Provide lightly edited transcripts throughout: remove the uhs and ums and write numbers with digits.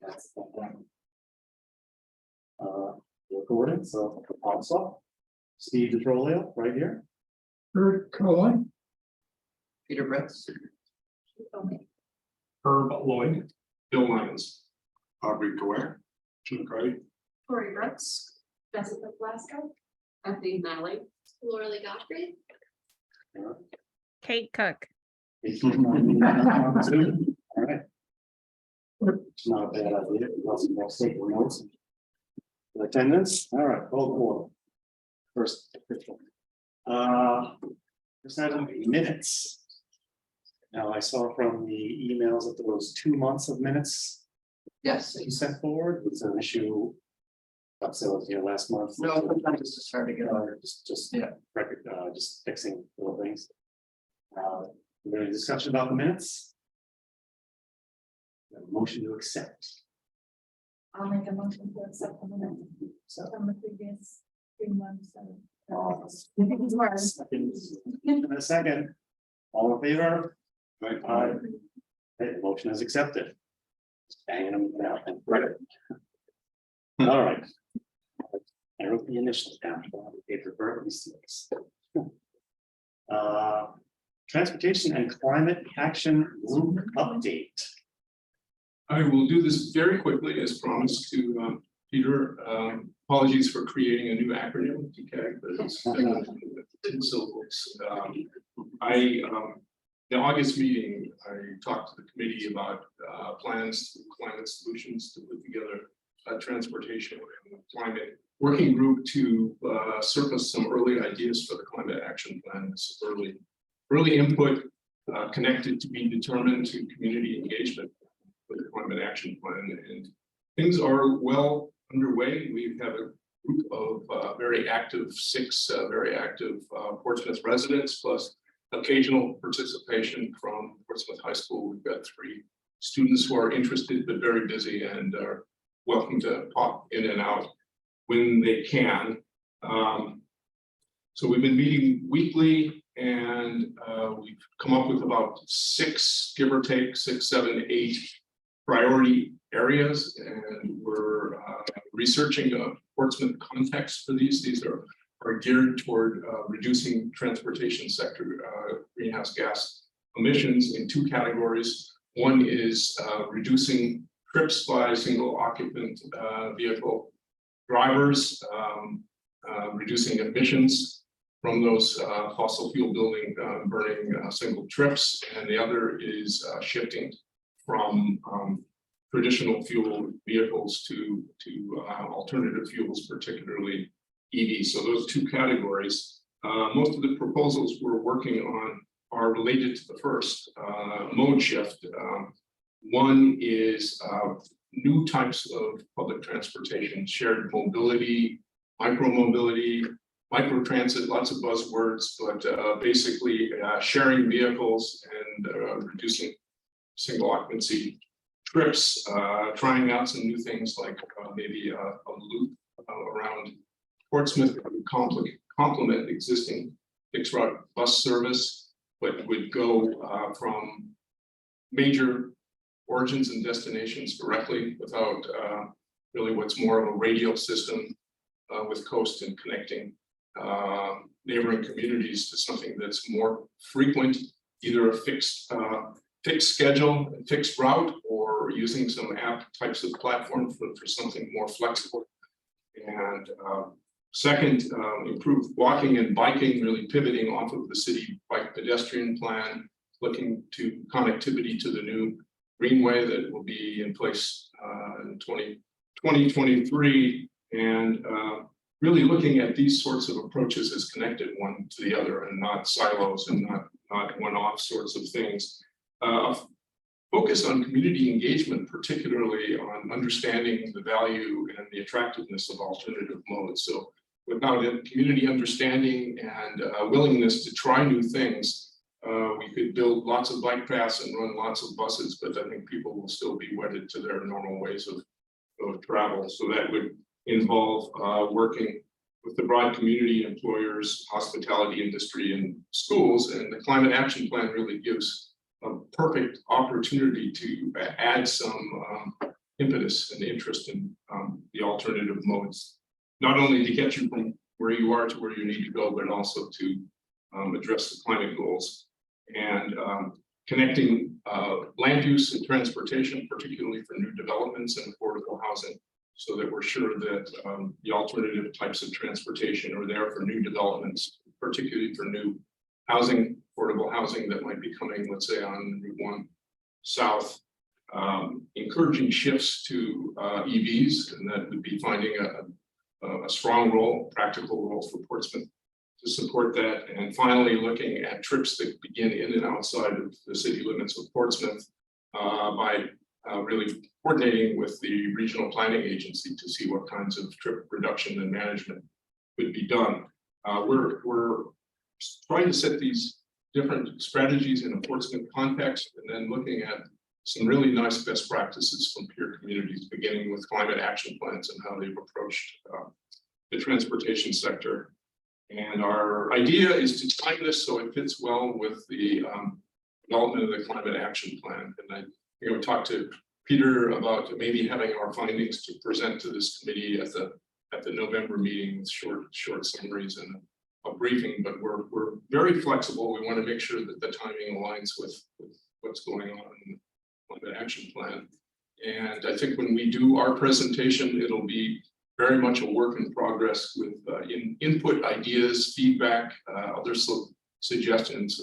That's that. Recording, so also Steve DeTrolio right here. Kurt Cohen, Peter Bretz. Herb Lloyd, Bill Lyons. Aubrey Ware, Jim McCarty, Corey Brooks, Jessica Glasgow, Anthony Nally, Laura Lee Godfrey. Kate Cook. All right. It's not a bad idea. Lots of more staple notes. Attendance, all right, call the board. First. First item, minutes. Now, I saw from the emails that there was 2 months of minutes Yes. that you sent forward. It's an issue. So, last month. No, sometimes it's just hard to get on. Just Yeah. record, just fixing little things. Is there any discussion about the minutes? Motion to accept. I'll make a motion to accept the minutes from the previous 3 months. In a second. All in favor? Aye. Okay, the motion is accepted. Just banging them out and right. All right. I wrote the initials down. On the paper, let me see this. Transportation and Climate Action Group update. I will do this very quickly as promised to Peter. Apologies for creating a new acronym, TCAG, but it's 2 syllables. The August meeting, I talked to the committee about plans to climate solutions to put together a transportation and climate working group to surface some early ideas for the climate action plan. It's early input connected to be determined to community engagement with the climate action plan, and things are well underway. We have a group of very active, 6 very active Portsmouth residents, plus occasional participation from Portsmouth High School. We've got 3 students who are interested but very busy and are welcome to pop in and out when they can. So we've been meeting weekly, and we've come up with about 6, give or take, 6, 7, 8 priority areas, and we're researching a Portsmouth context for these. These are geared toward reducing transportation sector greenhouse gas emissions in 2 categories. One is reducing trips by single occupant vehicle drivers, reducing emissions from those fossil fuel burning single trips, and the other is shifting from traditional fuel vehicles to alternative fuels, particularly EVs. So those 2 categories. Most of the proposals we're working on are related to the first mode shift. One is new types of public transportation, shared mobility, micro-mobility, micro-transit, lots of buzzwords, but basically sharing vehicles and reducing single occupancy trips, trying out some new things like maybe a loop around Portsmouth that would complement existing fixed route bus service, but would go from major origins and destinations directly without really what's more of a radial system with coast and connecting neighboring communities to something that's more frequent, either a fixed schedule, fixed route, or using some app types of platform for something more flexible. And second, improved walking and biking, really pivoting off of the city bike pedestrian plan, looking to connectivity to the new greenway that will be in place in 2023, and really looking at these sorts of approaches as connected one to the other and not silos and not one-off sorts of things. Focus on community engagement, particularly on understanding the value and the attractiveness of alternative modes. So without a community understanding and willingness to try new things, we could build lots of bike paths and run lots of buses, but I think people will still be wedded to their normal ways of travel. So that would involve working with the broad community, employers, hospitality industry, and schools. And the climate action plan really gives a perfect opportunity to add some impetus and interest in the alternative modes, not only to get you from where you are to where you need to go, but also to address the climate goals. And connecting land use and transportation, particularly for new developments and affordable housing, so that we're sure that the alternative types of transportation are there for new developments, particularly for new housing, affordable housing that might be coming, let's say, on Route 1 South. Encouraging shifts to EVs, and that would be finding a strong role, practical role for Portsmouth to support that. And finally, looking at trips that begin in and outside of the city limits of Portsmouth by really coordinating with the regional planning agency to see what kinds of trip reduction and management would be done. We're trying to set these different strategies in a Portsmouth context, and then looking at some really nice best practices from peer communities, beginning with climate action plans and how they've approached the transportation sector. And our idea is to time this so it fits well with the development of the climate action plan. And we talked to Peter about maybe having our findings to present to this committee at the November meeting with short summaries and a briefing. But we're very flexible. We want to make sure that the timing aligns with what's going on in the climate action plan. And I think when we do our presentation, it'll be very much a work in progress with input, ideas, feedback, other suggestions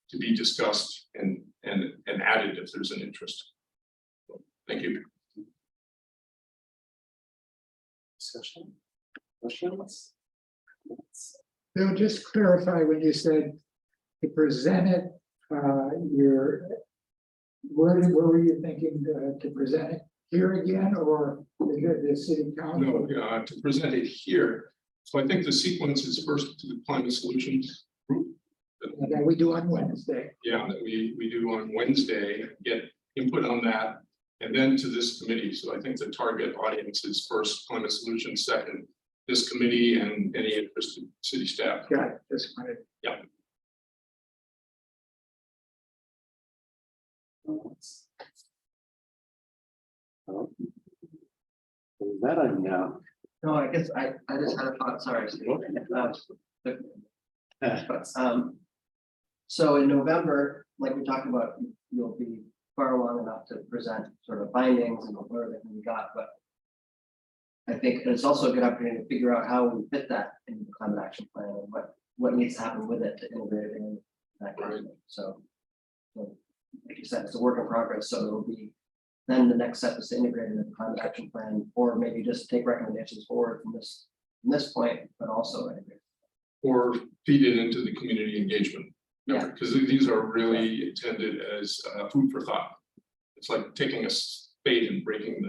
to be discussed and added if there's an interest. So, thank you. Discussion, questions? Bill, just clarify when you said to present it, where were you thinking to present it? Here again, or the city council? No, to present it here. So I think the sequence is first to the climate solutions group. That we do on Wednesday. Yeah, that we do on Wednesday, get input on that, and then to this committee. So I think the target audience is first climate solutions, second this committee, and any interested city staff. Got it. Just wanted. Yeah. That I know. No, I guess I just had a thought, sorry. Steve. But, so in November, like we talked about, you'll be far along enough to present sort of findings and what everything we got, but I think it's also a good opportunity to figure out how we fit that into the climate action plan and what needs to happen with it to integrate it in that kind of thing. So like you said, it's a work in progress, so it'll be, then the next step is to integrate it in the climate action plan, or maybe just take recommendations forward from this point, but also integrate. Or feed it into the community engagement. Yeah. Because these are really intended as food for thought. It's like taking a spade and breaking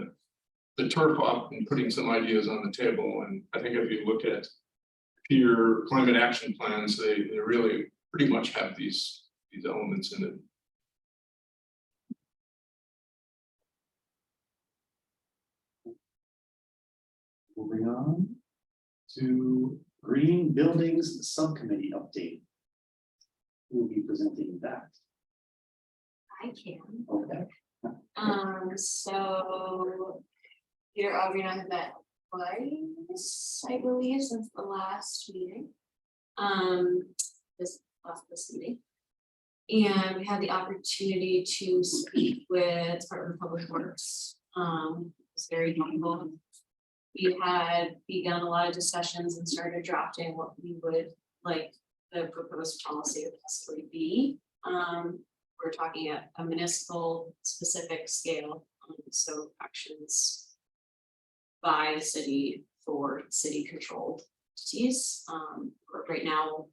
the turf up and putting some ideas on the table. And I think if you look at peer climate action plans, they really pretty much have these elements in it. Moving on to Green Buildings Subcommittee update. Who will be presenting that? I can. Okay. So Peter, Aubrey, and I have met twice, I believe, since the last meeting. This meeting. And we had the opportunity to speak with Department of Public Works. It's very helpful. We had begun a lot of discussions and started drafting what we would like the proposed policy to possibly be. We're talking at a municipal specific scale, so actions by the city for city controlled entities. Right now,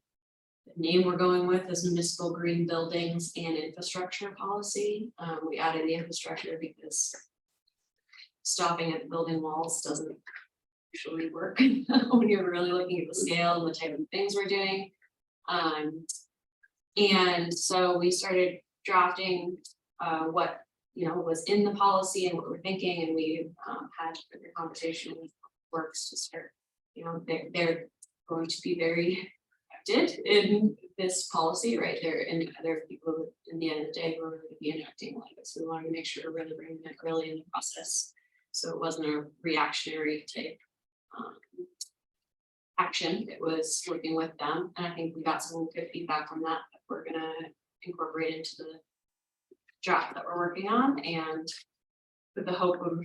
the name we're going with is Municipal Green Buildings and Infrastructure Policy. We added the infrastructure because stopping at building walls doesn't usually work when you're really looking at the scale and the type of things we're doing. And so we started drafting what was in the policy and what we're thinking, and we had a conversation with Works to start. They're going to be very reflected in this policy, right? There are people who, in the end of the day, who are going to be enacting like this. We wanted to make sure we're really bringing it early in the process. So it wasn't a reactionary type action. It was working with them. And I think we got some good feedback from that we're gonna incorporate into the draft that we're working on, and with the hope of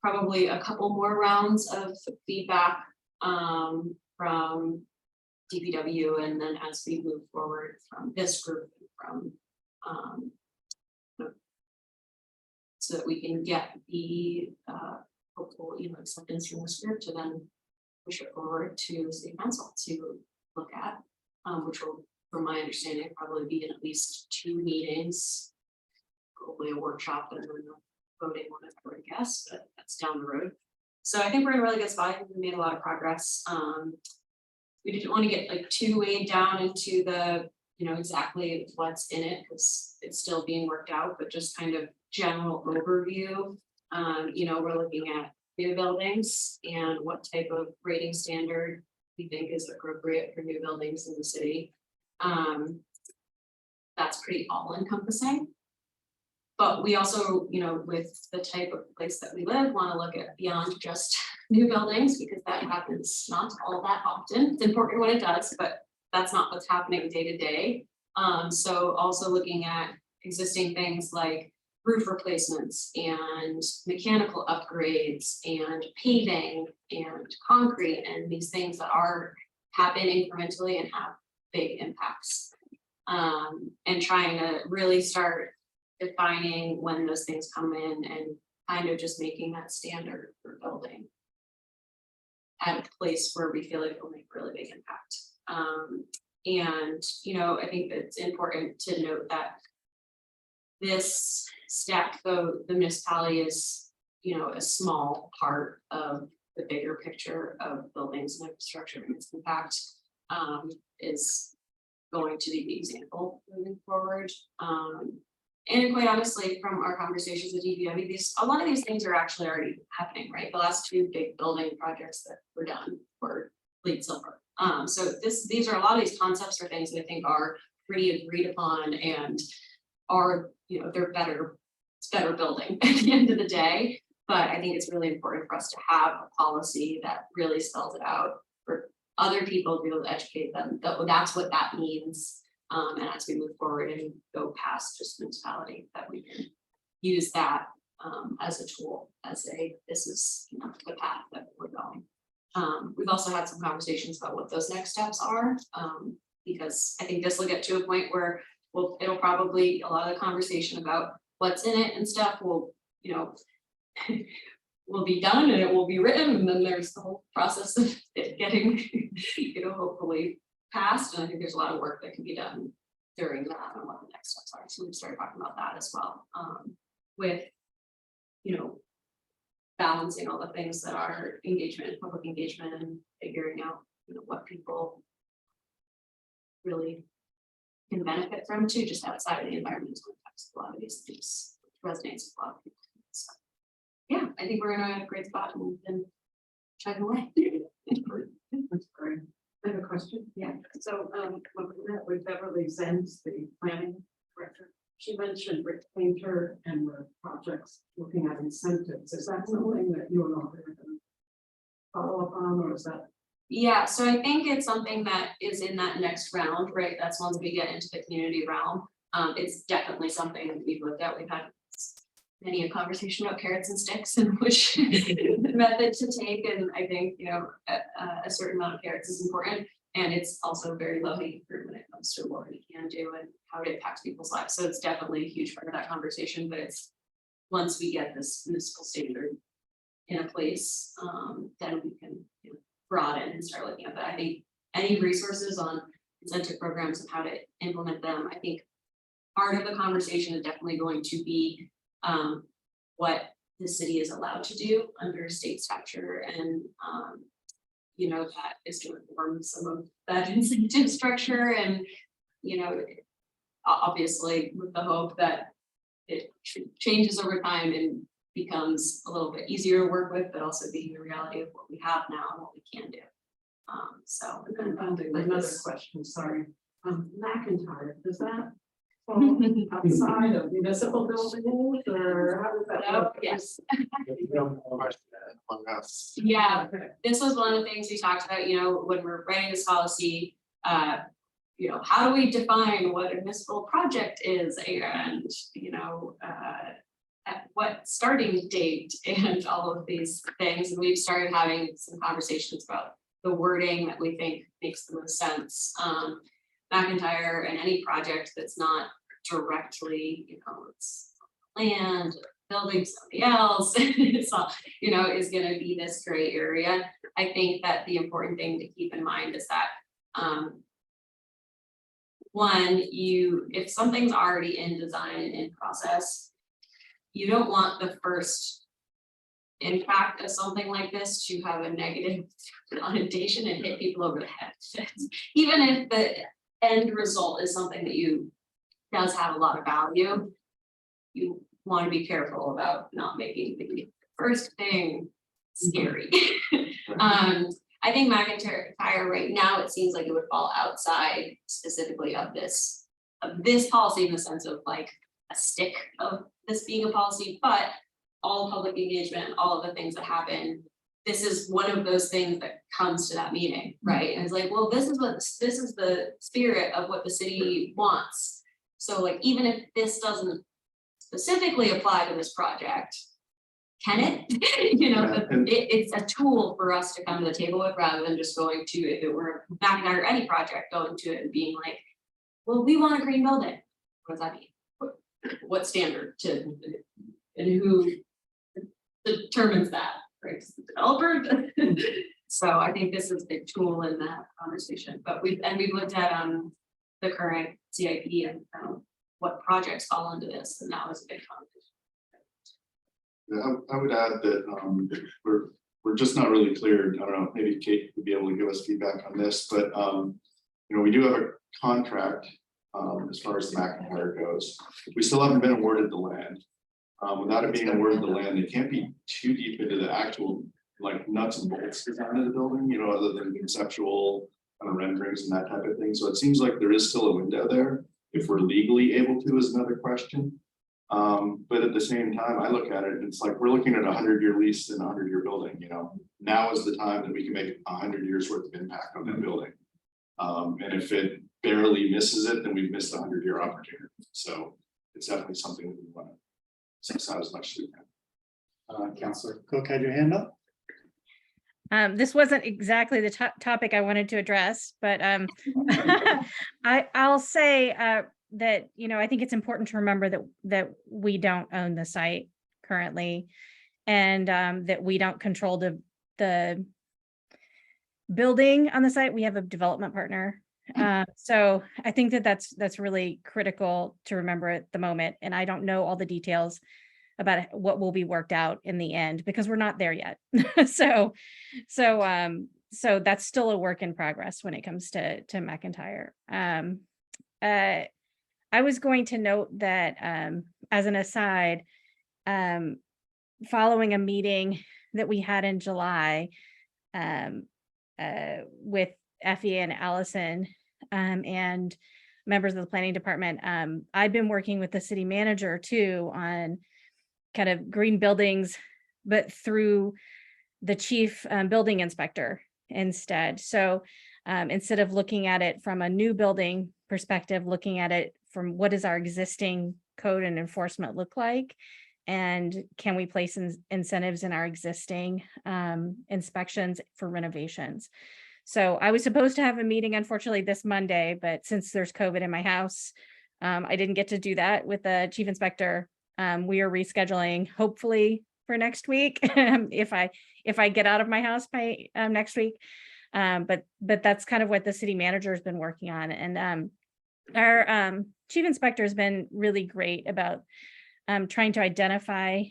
probably a couple more rounds of feedback from DPW, and then as we move forward from this group, from so that we can get the hopeful acceptance from this group to then push it forward to city council to look at, which will, from my understanding, probably be in at least 2 meetings, probably a workshop and then a voting one, I would guess, but that's down the road. So I think we're in a really good spot. I think we made a lot of progress. We didn't want to get like too weighed down into the, exactly what's in it, because it's still being worked out, but just kind of general overview. We're looking at new buildings and what type of rating standard we think is appropriate for new buildings in the city. That's pretty all encompassing. But we also, with the type of place that we live, want to look at beyond just new buildings, because that happens not all that often. It's important when it does, but that's not what's happening day to day. So also looking at existing things like roof replacements and mechanical upgrades and paving and concrete, and these things that happen incrementally and have big impacts. And trying to really start defining when those things come in and kind of just making that standard for building at a place where we feel like it'll make really big impact. And I think it's important to note that this step, though the municipality is, a small part of the bigger picture of buildings and infrastructure and its impact, is going to be the example moving forward. And quite honestly, from our conversations with DPW, a lot of these things are actually already happening, right? The last 2 big building projects that were done were LEED Silver. So these are a lot of these concepts are things that I think are pretty agreed upon and are, they're better, it's better building at the end of the day. But I think it's really important for us to have a policy that really spells it out for other people to be able to educate them. That's what that means. And as we move forward and go past just municipality, that we can use that as a tool, this is the path that we're going. We've also had some conversations about what those next steps are, because I think this will get to a point where it'll probably a lot of the conversation about what's in it and stuff will, will be done and it will be written, and then there's the whole process of it getting, hopefully passed. And I think there's a lot of work that can be done during that and what the next steps are. So we've started talking about that as well, with, balancing all the things that are engagement, public engagement, and figuring out, what people really can benefit from too, just outside of the environmental impacts. A lot of these things resonates with a lot of people. So, yeah, I think we're in a great spot and we've been chugging away. That's great. I have a question. Yeah. So, when we met with Beverly Zenz, the planning director, she mentioned Rick Painter and the projects looking at incentives. Is that something that you and all are going to follow up on, or is that? Yeah, so I think it's something that is in that next round, right? That's once we get into the community realm. It's definitely something that we've looked at. We've had many a conversation about carrots and sticks and which method to take. And I think, a certain amount of carrots is important. And it's also very low hanging fruit when it comes to what we can do and how it impacts people's lives. So it's definitely a huge part of that conversation, but it's once we get this municipal standard in a place, then we can broaden and start looking at that. I think any resources on incentive programs and how to implement them, I think part of the conversation is definitely going to be what the city is allowed to do under state statute, and that is to inform some of that incentive structure, and obviously with the hope that it changes over time and becomes a little bit easier to work with, but also being the reality of what we have now and what we can do. So. Another question, sorry. McIntyre, does that fall outside of municipal buildings or how does that Oh, work? yes, Among us. yeah, Okay. this was one of the things we talked about, when we're writing this policy. How do we define what a municipal project is and, at what starting date and all of these things, and we've started having some conversations about the wording that we think makes the most sense. McIntyre and any project that's not directly, it's land, building somebody else, it's all, is gonna be this gray area. I think that the important thing to keep in mind is that, one, if something's already in design and in process, you don't want the first impact of something like this to have a negative connotation and hit people over the head. Even if the end result is something that does have a lot of value, you want to be careful about not making the first thing scary. I think McIntyre right now, it seems like it would fall outside specifically of this policy in the sense of like a stick of this being a policy, but all public engagement, all of the things that happen, this is one of those things that comes to that meeting, right? And it's like, well, this is the spirit of what the city wants. So like, even if this doesn't specifically apply to this project, can it? It's a tool for us to come to the table with rather than just going to, if it were McIntyre or any project, going to it and being like, well, we want a green building. What does that mean? What standard and who determines that, right? The developer. So I think this is a big tool in that conversation, but we've looked at the current CIP and what projects fall into this, and that was a big conversation. Yeah, I would add that we're just not really clear. I don't know, maybe Kate would be able to give us feedback on this, but we do have a contract as far as the McIntyre goes. We still haven't been awarded the land. Without it being awarded the land, it can't be too deep into the actual like nuts and bolts design of the building, other than conceptual kind of renderings and that type of thing. So it seems like there is still a window there. If we're legally able to is another question. But at the same time, I look at it, it's like we're looking at a 100-year lease in a 100-year building, now is the time that we can make 100 years worth of impact on that building. And if it barely misses it, then we've missed a 100-year opportunity. So it's definitely something that we want to suss out as much as we can. Councillor Cook had your hand up. This wasn't exactly the topic I wanted to address, but I'll say that, I think it's important to remember that we don't own the site currently, and that we don't control the building on the site. We have a development partner. So I think that's really critical to remember at the moment. And I don't know all the details about what will be worked out in the end because we're not there yet. So that's still a work in progress when it comes to McIntyre. I was going to note that as an aside, following a meeting that we had in July with Effie and Allison and members of the planning department, I've been working with the city manager too on kind of green buildings, but through the chief building inspector instead. So instead of looking at it from a new building perspective, looking at it from what does our existing code and enforcement look like, and can we place incentives in our existing inspections for renovations. So I was supposed to have a meeting, unfortunately, this Monday, but since there's COVID in my house, I didn't get to do that with the chief inspector. We are rescheduling, hopefully for next week, if I get out of my house by next week. But that's kind of what the city manager has been working on. And our chief inspector has been really great about trying to identify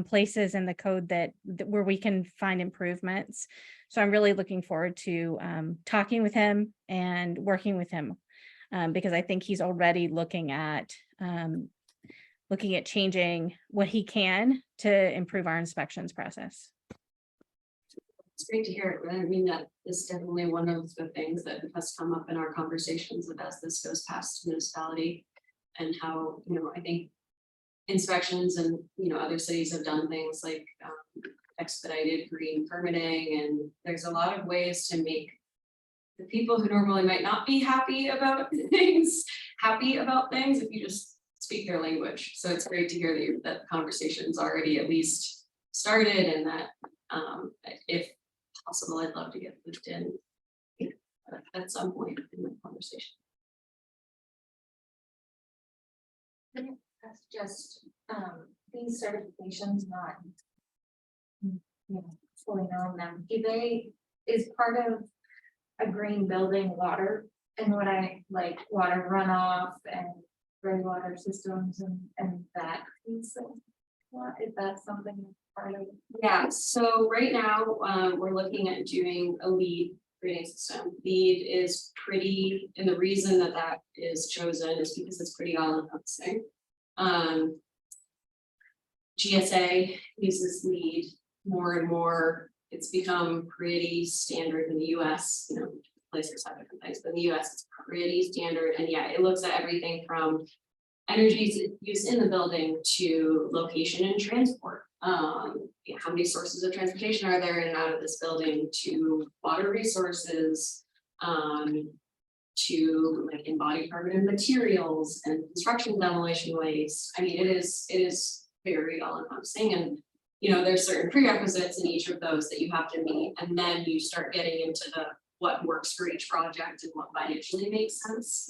places in the code that where we can find improvements. So I'm really looking forward to talking with him and working with him because I think he's already looking at changing what he can to improve our inspections process. It's great to hear it. I mean, that is definitely one of the things that has come up in our conversations of as this goes past municipality. And how, I think inspections and, other cities have done things like expedited green permitting, and there's a lot of ways to make the people who normally might not be happy about things, if you just speak their language. So it's great to hear that conversation's already at least started, and that if possible, I'd love to get looped in at some point in the conversation. That's just, these certifications, not, fully knowing them, is part of a green building water, and what I like water runoff and gray water systems and that piece of what, is that something that's part of? Yeah, so right now, we're looking at doing a LEED grading system. LEED is pretty, and the reason that is chosen is because it's pretty all encompassing. GSA uses LEED more and more. It's become pretty standard in the US, places have different things, but in the US it's pretty standard. And yeah, it looks at everything from energy use in the building to location and transport. How many sources of transportation are there in and out of this building, to water resources, to like embodied carbon materials and construction demolition waste. I mean, it is very all encompassing, and there's certain prerequisites in each of those that you have to meet, and then you start getting into what works for each project and what financially makes sense.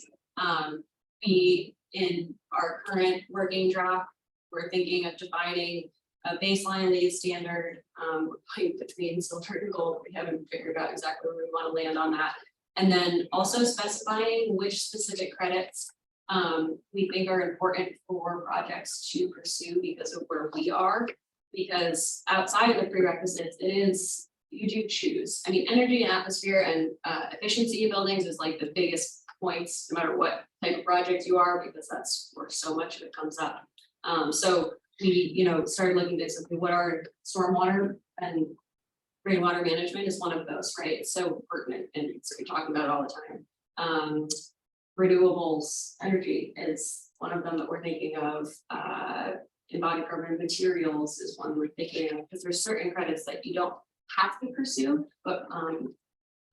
We, in our current working draft, we're thinking of defining a baseline LEED standard. We're playing between silver and gold. We haven't figured out exactly where we want to land on that. And then also specifying which specific credits we think are important for projects to pursue because of where we are. Because outside of the prerequisites, you do choose. I mean, energy and atmosphere and efficiency of buildings is like the biggest points, no matter what type of project you are, because that's where so much of it comes up. So we, started looking at something, what are stormwater and rainwater management is one of those, right? It's so pertinent, and so we talk about it all the time. Renewables energy is one of them that we're thinking of. Embodied carbon materials is one we're thinking of, because there's certain credits that you don't have to pursue, but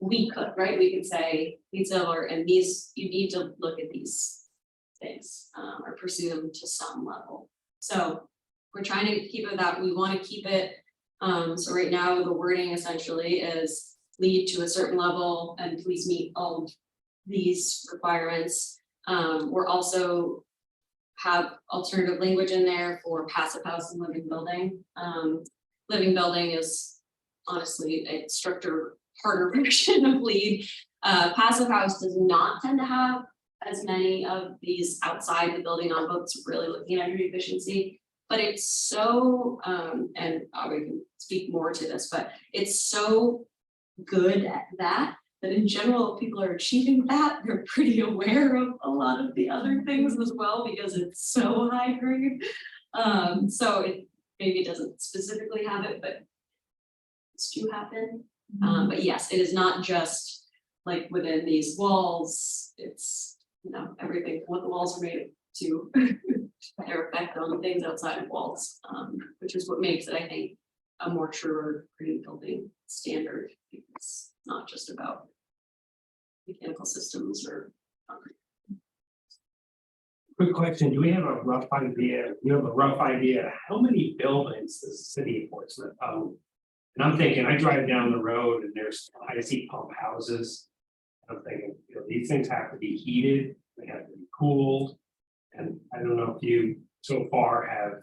we could, right? We could say LEED Silver, and these, you need to look at these things or pursue them to some level. So we're trying to keep it that we want to keep it. So right now the wording essentially is LEED to a certain level and please meet all these requirements. We're also have alternative language in there for passive house and living building. Living building is honestly a stricter, harder version of LEED. Passive house does not tend to have as many of these outside the building envelopes really looking at energy efficiency, but it's so, and we can speak more to this, but it's so good at that in general, people are achieving that. They're pretty aware of a lot of the other things as well, because it's so high grade. So it maybe doesn't specifically have it, but it's do happen. But yes, it is not just like within these walls. It's everything from what the walls are made to their effect on things outside of walls, which is what makes it, I think, a more truer green building standard. It's not just about mechanical systems or concrete. Quick question, do we have a rough idea, how many buildings does the city of Portsmouth own? And I'm thinking, I drive down the road and I see pump houses. I'm thinking, these things have to be heated, they have to be cooled. And I don't know if you so far have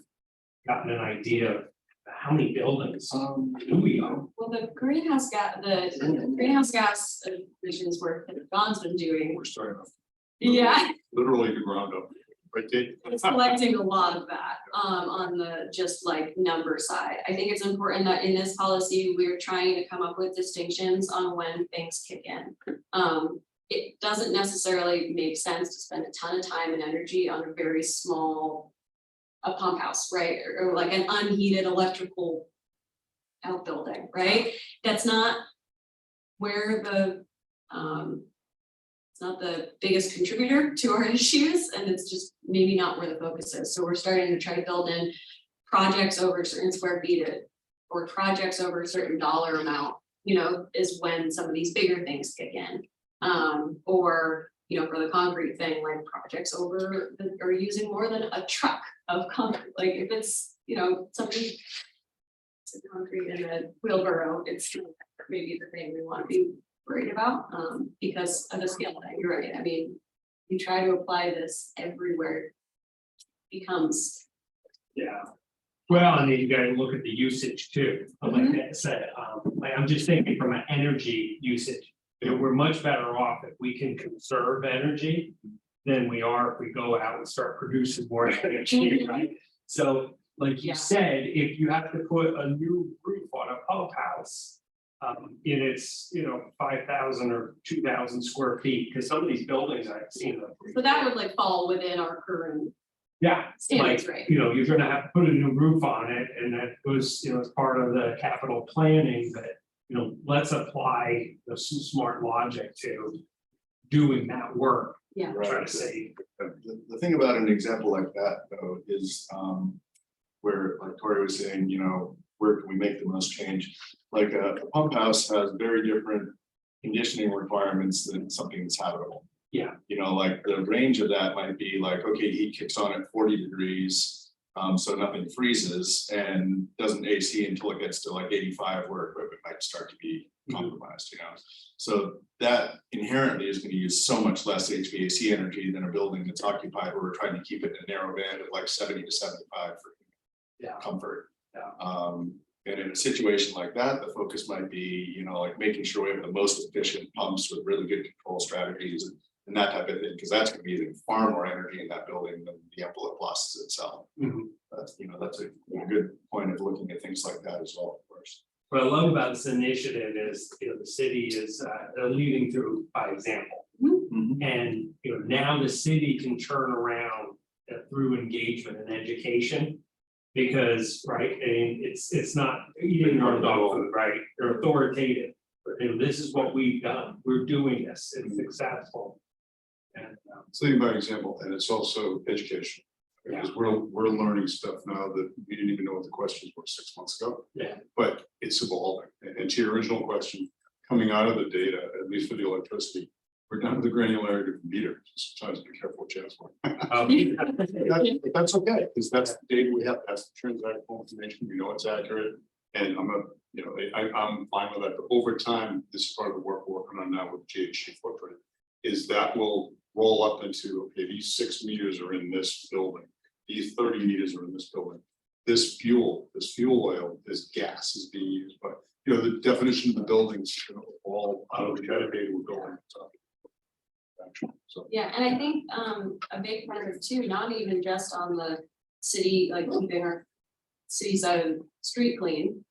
gotten an idea of how many buildings do we own? Well, the greenhouse gas emissions work that Don's been doing. We're starting off Yeah, literally the ground up, right? it's collecting a lot of that on the just like number side. I think it's important that in this policy, we're trying to come up with distinctions on when things kick in. It doesn't necessarily make sense to spend a ton of time and energy on a very small pump house, right? Or like an unheated electrical outbuilding, right? That's not where the, it's not the biggest contributor to our issues, and it's just maybe not where the focus is. So we're starting to try to build in projects over a certain square feet or projects over a certain dollar amount, you know, is when some of these bigger things kick in. Or, you know, for the concrete thing, like projects over, or using more than a truck of concrete, like if it's, you know, something. It's a concrete in a wheelbarrow, it's maybe the thing we want to be worried about, because of the scale thing, you're right, I mean. You try to apply this everywhere. Becomes, Yeah. Well, and then you gotta look at the usage too, like that said, like I'm just thinking from an energy usage. You know, we're much better off if we can conserve energy than we are if we go out and start producing more energy, right? So, like you Yeah. said, if you have to put a new roof on a pump house. And it's, you know, 5,000 or 2,000 square feet, because some of these buildings I've seen. so that would like fall within our current Yeah, standards, like, right? you know, you're gonna have to put a new roof on it, and that was, you know, as part of the capital planning, that, you know, let's apply the smart logic to doing that work. Yeah. Try to save. The thing about an example like that, though, is where, like Tori was saying, you know, where can we make the most change? Like a pump house has very different conditioning requirements than something that's habitable. Yeah. You know, like the range of that might be like, okay, heat kicks on at 40 degrees. So nothing freezes and doesn't AC until it gets to like 85, where equipment might start to be compromised, you know. So that inherently is going to use so much less HVAC energy than a building that's occupied, where we're trying to keep it in a narrow band of like 70 to 75 for comfort. And in a situation like that, the focus might be, you know, like making sure we have the most efficient pumps with really good control strategies and that type of thing, because that's going to be using far more energy in that building than the envelope process itself. That's, you know, that's a good point of looking at things like that as well, of course. What I love about this initiative is, you know, the city is leading through by example. And, you know, now the city can turn around through engagement and education. Because, right, and it's not eating your own dog food, right? They're authoritative. You know, this is what we've done. We're doing this. It's successful. And It's leading by example, and it's also education. Because we're learning stuff now that we didn't even know what the questions were 6 months ago. Yeah. But it's evolving. And to your original question, coming out of the data, at least for the electricity, we're down to the granularity of the meter. Sometimes be careful what you ask for. But that's okay, because that's the data we have. That's the transactional information. We know it's accurate. And I'm fine with that. But over time, this is part of the work we're working on now with GHG footprint, is that will roll up into, okay, these 6 meters are in this building, these 30 meters are in this building. This fuel oil, this gas is being used, but you know, the definition of the buildings, you know, all out of the data we're building. So Yeah, and I think a big part of it too, not even just on the city, like keeping our city side of the street clean.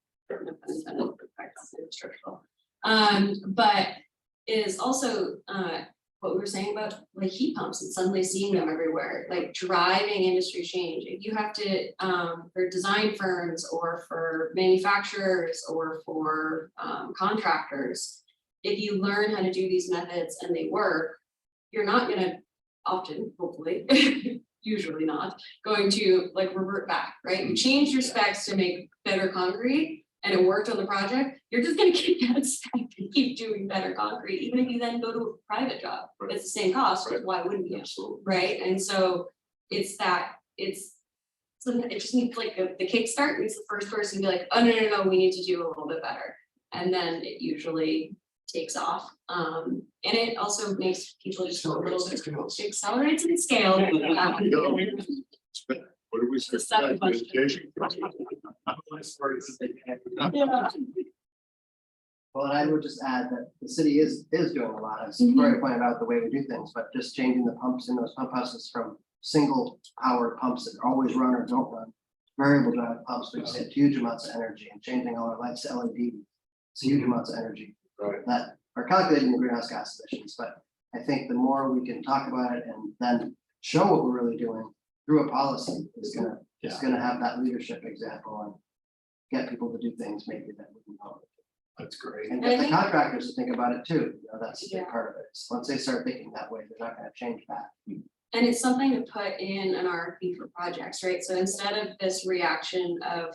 But is also what we were saying about like heat pumps and suddenly seeing them everywhere, like driving industry change. If you have to for design firms or for manufacturers or for contractors, if you learn how to do these methods and they work, you're not gonna often, hopefully, usually not, going to like revert back, right? You change your specs to make better concrete and it worked on the project, you're just gonna keep that spec and keep doing better concrete, even if you then go to a private job. It's the same cost, so why wouldn't you? Absolutely. Right? And so it's that, so it just needs like the kickstart needs the first person to be like, oh, no, we need to do a little bit better. And then it usually takes off. And it also makes people just go a little bit, accelerates in scale. what do we say? The second question. Education? Well, and I would just add that the city is doing a lot, as Victoria pointed out, the way we do things, but just changing the pumps in those pump houses from single power pumps that always run or don't run, variable drive pumps, we save huge amounts of energy, and changing all our lights to LED, it's huge amounts of energy. Right. That are calculating the greenhouse gas emissions, but I think the more we can talk about it and then show what we're really doing through a policy is gonna have that leadership example, and get people to do things maybe that wouldn't help. That's great. And And I get the think- contractors to think about it too, you know, that's a big Yeah. part of it. So once they start thinking that way, they're not gonna change back. And it's something to put in an RFP for projects, right? So instead of this reaction of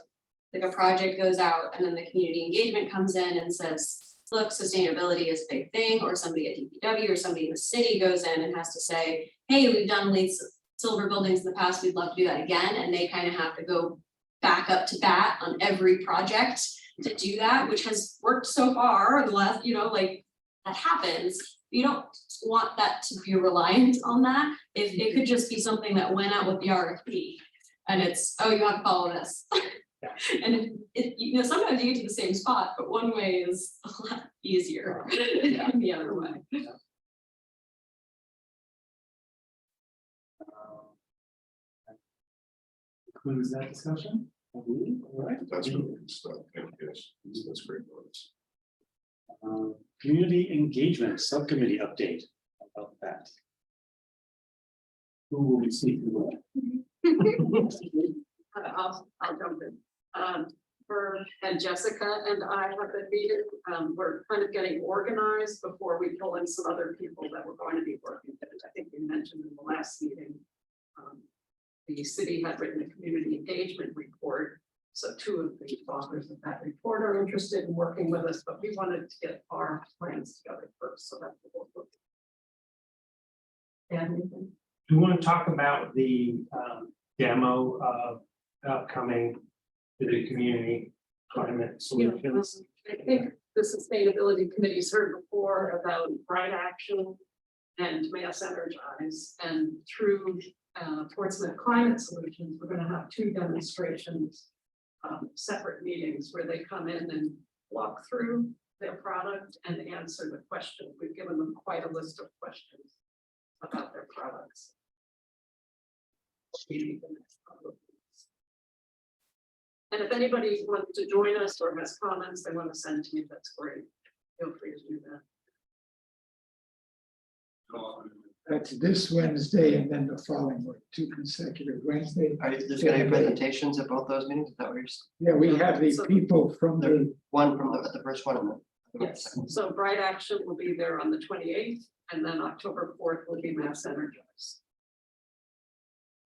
like a project goes out and then the community engagement comes in and says, look, sustainability is a big thing, or somebody at DPW or somebody in the city goes in and has to say, hey, we've done LEED silver buildings in the past, we'd love to do that again, and they kind of have to go back up to bat on every project to do that, which has worked so far, the last, like, that happens. You don't want that to be reliant on that, if it could just be something that went out with the RFP. And it's, oh, you have to follow this. And sometimes you get to the same spot, but one way is a lot easier than the other way. Concludes that discussion, I believe, all right. That's really good stuff. Thank you, guys. That's great. Notes. Community engagement subcommittee update about that. Who will be speaking with? I'll jump in. Herb and Jessica and I have been meeting, we're kind of getting organized before we pull in some other people that we're going to be working with. I think we mentioned in the last meeting. The city had written a community engagement report. So two of the authors of that report are interested in working with us, but we wanted to get our plans together first, so that's what we'll do. And Do you want to talk about the demo of upcoming to the community climate solutions? I think the sustainability committee's heard before about Bright Action and Mass Energize, and through Portsmouth Climate Solutions, we're gonna have two demonstrations, separate meetings where they come in and walk through their product and answer the question. We've given them quite a list of questions about their products. And if anybody wants to join us or has comments they want to send to me, that's great. Feel free to do that. That's this Wednesday and then the following, what, 2 consecutive Wednesdays. There's gonna be presentations at both those meetings, is that what you're saying? Yeah, we have the people from the, One from the first one and the. Yes, so Bright Action will be there on the 28th, and then October 4th will be Mass Energize.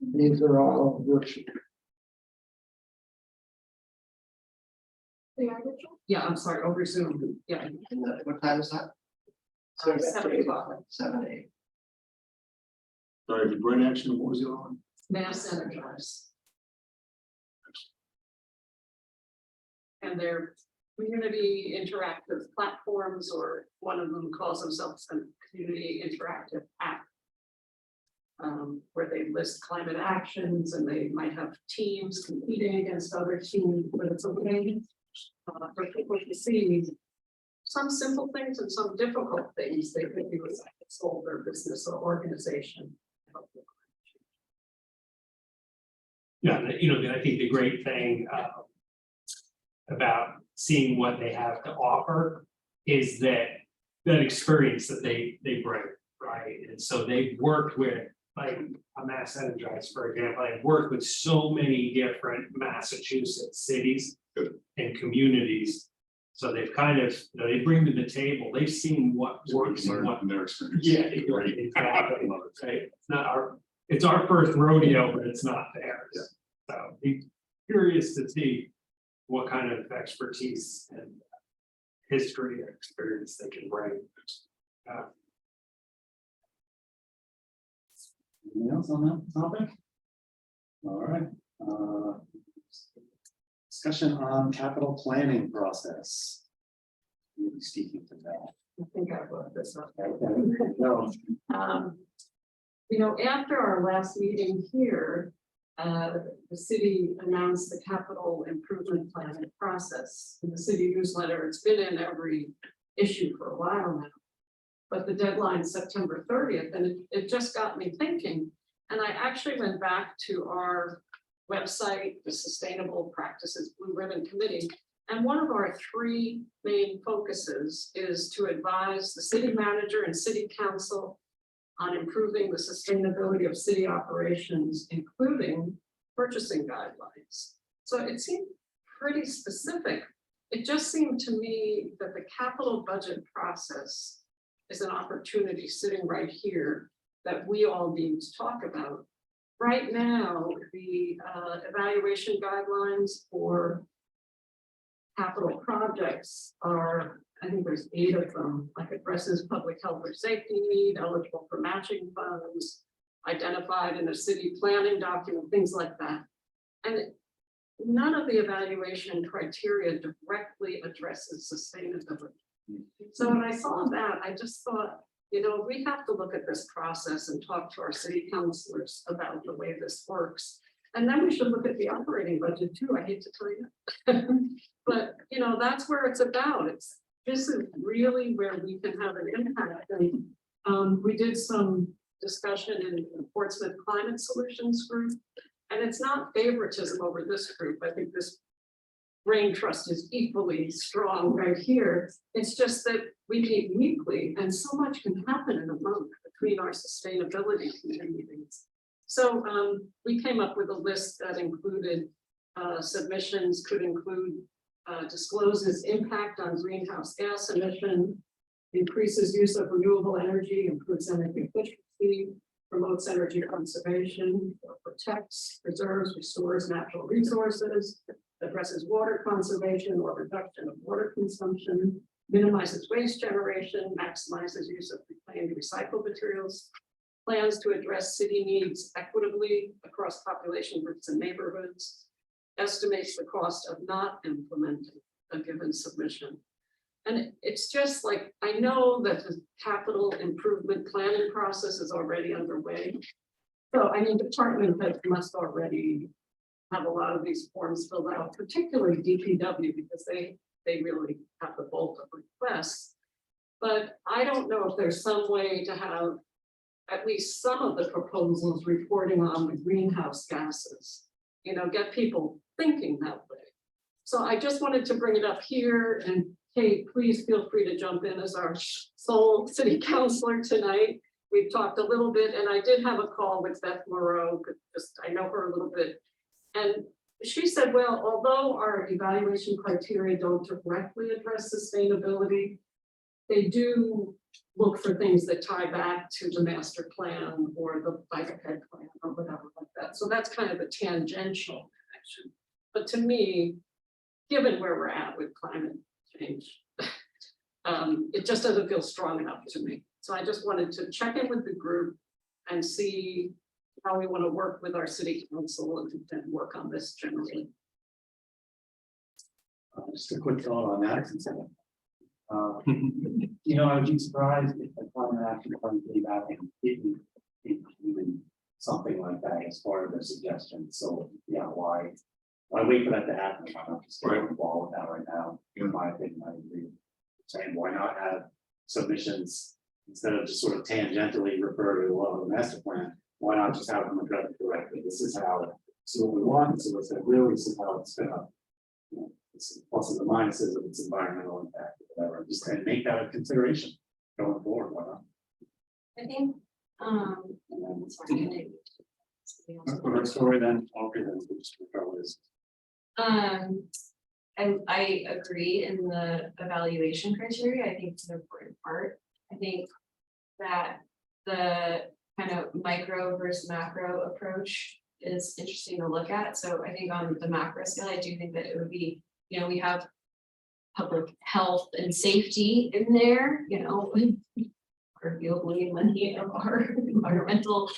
these are all virtual. Yeah, I'm sorry, over Zoom, yeah. And what time is that? 7 o'clock, 7 to 8. Sorry, the brain action, what was the other one? Mass Energize. And they're community interactive platforms, or one of them calls themselves a community interactive app. Where they list climate actions and they might have teams competing against other teams, but it's a way for people to see some simple things and some difficult things they could do as solve their business or organization. Yeah, I think the great thing about seeing what they have to offer is that experience that they bring, right? And so they've worked with, like a Mass Energize, for example, I've worked with so many different Massachusetts cities and communities. So they've kind of, they bring to the table, they've seen what works and Learn what. from their experience. Yeah, exactly, right? It's our first rodeo, but it's not theirs. So be curious to see what kind of expertise and history and experience they can bring. Anything else on that topic? All right. Discussion on capital planning process. You'll be speaking to that. I think I brought this up. No. After our last meeting here, the city announced the capital improvement planning process in the city newsletter. It's been in every issue for a while now. But the deadline's September 30th, and it just got me thinking. And I actually went back to our website, the Sustainable Practices Blue Ribbon Committee. And one of our 3 main focuses is to advise the city manager and city council on improving the sustainability of city operations, including purchasing guidelines. So it seemed pretty specific. It just seemed to me that the capital budget process is an opportunity sitting right here that we all need to talk about. Right now, the evaluation guidelines for capital projects are, I think there's 8 of them, like addresses public health or safety need, eligible for matching funds, identified in a city planning document, things like that. And none of the evaluation criteria directly addresses sustainability. So when I saw that, I just thought, you know, we have to look at this process and talk to our city councilors about the way this works. And then we should look at the operating budget too, I hate to tell you. But, you know, that's where it's about. This is really where we can have an impact. And we did some discussion in the Portsmouth Climate Solutions Group. And it's not favoritism over this group. I think this brain trust is equally strong right here. It's just that we meet weekly and so much can happen in a month between our sustainability committee meetings. So we came up with a list that included submissions could include discloses impact on greenhouse gas emission, increases use of renewable energy, improves energy efficiency, promotes energy conservation, protects, preserves, restores natural resources, addresses water conservation or reduction of water consumption, minimizes waste generation, maximizes use of reclaimed recycled materials, plans to address city needs equitably across population groups and neighborhoods, estimates the cost of not implementing a given submission. And it's just like, I know that the capital improvement planning process is already underway. So I mean, department heads must already have a lot of these forms filled out, particularly DPW, because they really have the bulk of requests. But I don't know if there's some way to have at least some of the proposals reporting on the greenhouse gases, you know, get people thinking that way. So I just wanted to bring it up here, and Kate, please feel free to jump in as our sole city councilor tonight. We've talked a little bit, and I did have a call with Beth Moreau, just I know her a little bit. And she said, well, although our evaluation criteria don't directly address sustainability, they do look for things that tie back to the master plan or the bike ped plan or whatever like that. So that's kind of a tangential connection. But to me, given where we're at with climate change, it just doesn't feel strong enough to me. So I just wanted to check in with the group and see how we want to work with our city council and work on this generally. Just a quick thought on that. You know, I would be surprised if the climate action plan came back and didn't include something like that as part of their suggestion. So yeah, why wait for that to happen? Why not just get on the ball with that right now? In my opinion, I agree. Saying why not have submissions instead of just sort of tangentially refer to the master plan? Why not just have them address it directly? This is how, so what we want, so it's really, this is how it's gonna, you know, it's pluses and minuses of its environmental impact, or whatever, just and make that a consideration going forward. Why not? I think, sorry. For her story, then, okay, then we'll just cover this. I agree in the evaluation criteria. I think it's an important part. I think that the kind of micro versus macro approach is interesting to look at. So I think on the macro scale, I do think that it would be, you know, we have public health and safety in there, you know, arguably many of our environmental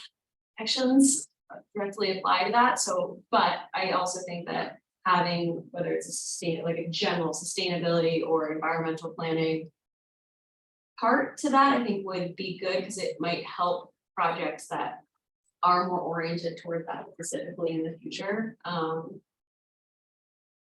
actions directly apply to that. So, but I also think that having, whether it's like a general sustainability or environmental planning part to that, I think would be good because it might help projects that are more oriented toward that specifically in the future.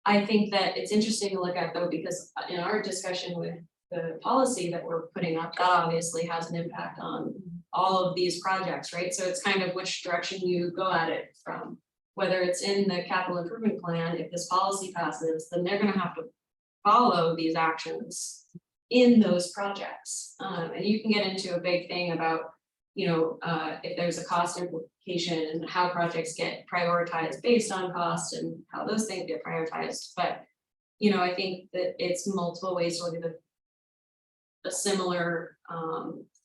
I think that it's interesting to look at though, because in our discussion with the policy that we're putting up, that obviously has an impact on all of these projects, right? So it's kind of which direction you go at it from, whether it's in the capital improvement plan. If this policy passes, then they're gonna have to follow these actions in those projects. And you can get into a big thing about, if there's a cost implication and how projects get prioritized based on cost and how those things get prioritized, but. I think that it's multiple ways to look at a similar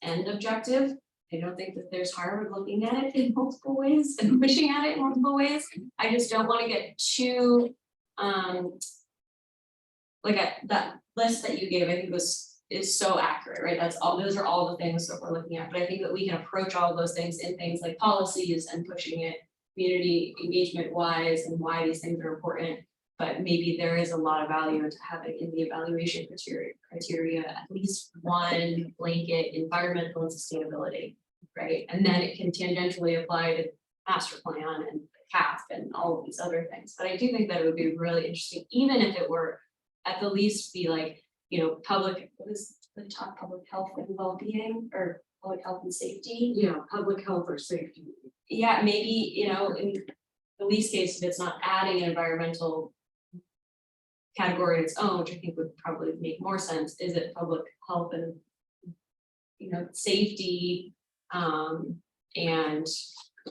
end objective. I don't think that there's harm in looking at it in multiple ways and pushing at it in multiple ways. I just don't want to get too that list that you gave, I think is so accurate, right? Those are all the things that we're looking at, but I think that we can approach all of those things in things like policies and pushing it community engagement wise and why these things are important. But maybe there is a lot of value into having in the evaluation criteria at least one blanket environmental and sustainability, right? And then it can tangentially apply to master plan and CAF and all of these other things. But I do think that it would be really interesting, even if it were at the least be like, public, what is the top, public health and well-being or public health and safety? Yeah, public health or safety. Yeah, maybe, in the least case, if it's not adding an environmental category on its own, which I think would probably make more sense, is it public health and safety and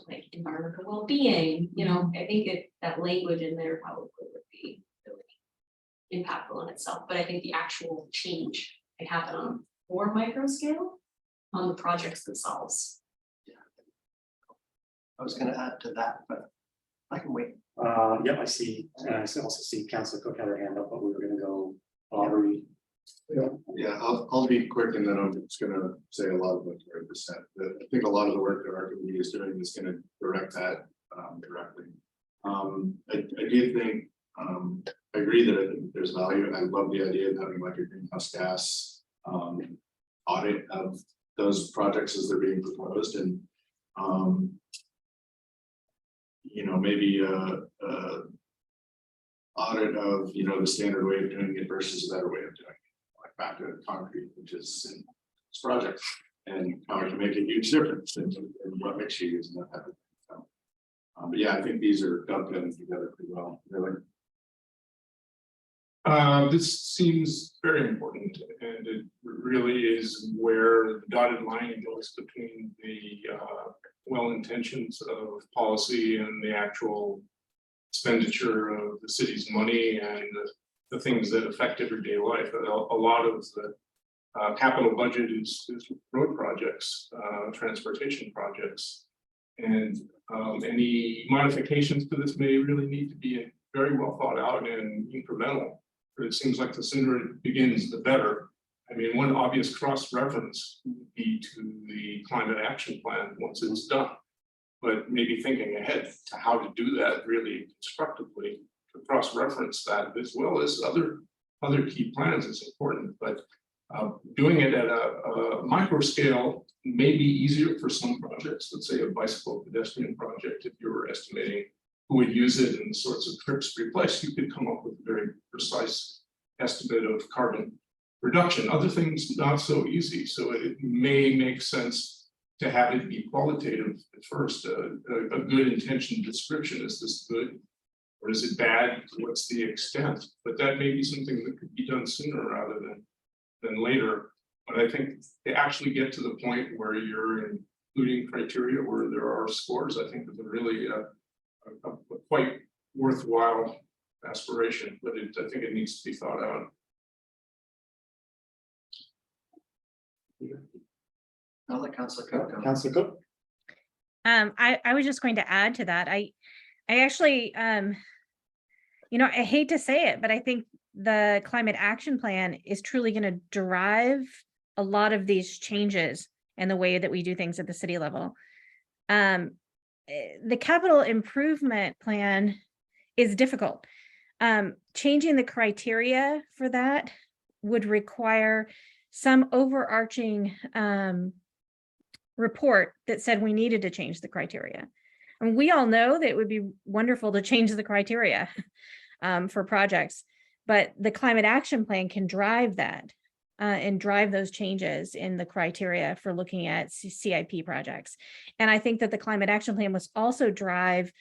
like environmental well-being, I think that language in there probably would be really impactful in itself, but I think the actual change might happen on a more micro scale on the projects themselves. I was gonna add to that, but I can wait. Yep, I see, and I also see Councilor Cook had her hand up, but we were gonna go, Aubrey. Yeah, I'll be quick and then I'm just gonna say a lot of what you already said. I think a lot of the work that our committee is doing is gonna direct that directly. I do think, I agree that I think there's value. I love the idea of having like a greenhouse gas audit of those projects as they're being proposed and maybe audit of the standard way of doing it versus a better way of doing it, like back to concrete, which is in this project, and how it can make a huge difference in what makes you use that type of thing. So, but yeah, I think these are dovetailing together pretty well, really. This seems very important, and it really is where the dotted line goes between the well intentions of policy and the actual expenditure of the city's money and the things that affect everyday life. A lot of the capital budget is road projects, transportation projects, and any modifications to this may really need to be very well thought out and incremental. But it seems like the sooner it begins, the better. I mean, one obvious cross-reference would be to the climate action plan once it's done. But maybe thinking ahead to how to do that really constructively, to cross-reference that as well as other key plans is important. But doing it at a micro scale may be easier for some projects. Let's say a bicycle pedestrian project, if you were estimating who would use it and the sorts of trips replaced, you could come up with a very precise estimate of carbon reduction. Other things not so easy, so it may make sense to have it be qualitative at first. A good intention description, is this good or is it bad? What's the extent? But that may be something that could be done sooner rather than later. But I think to actually get to the point where you're including criteria where there are scores, I think is a really a quite worthwhile aspiration, but I think it needs to be thought out. I'll let Councilor Cook go. Councilor Cook? I was just going to add to that. I actually, I hate to say it, but I think the climate action plan is truly going to drive a lot of these changes in the way that we do things at the city level. The capital improvement plan is difficult. Changing the criteria for that would require some overarching report that said we needed to change the criteria. And we all know that it would be wonderful to change the criteria for projects, but the climate action plan can drive that and drive those changes in the criteria for looking at CIP projects. And I think that the climate action plan must also drive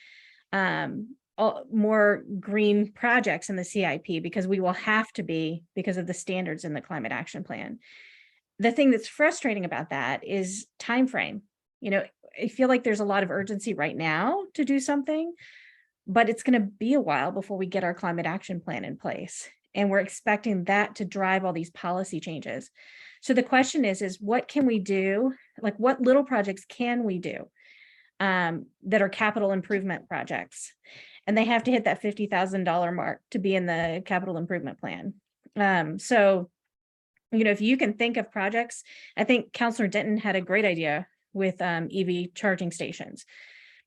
more green projects in the CIP, because we will have to be, because of the standards in the climate action plan. The thing that's frustrating about that is time frame. You know, I feel like there's a lot of urgency right now to do something, but it's going to be a while before we get our climate action plan in place. And we're expecting that to drive all these policy changes. So the question is what can we do? Like, what little projects can we do that are capital improvement projects? And they have to hit that $50,000 mark to be in the capital improvement plan. So, you know, if you can think of projects, I think Councilor Denton had a great idea with EV charging stations,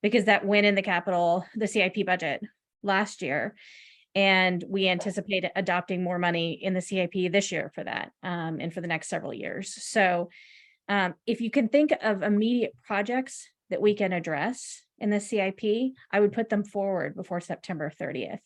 because that went in the CIP budget last year. And we anticipate adopting more money in the CIP this year for that and for the next several years. So if you can think of immediate projects that we can address in the CIP, I would put them forward before September 30th.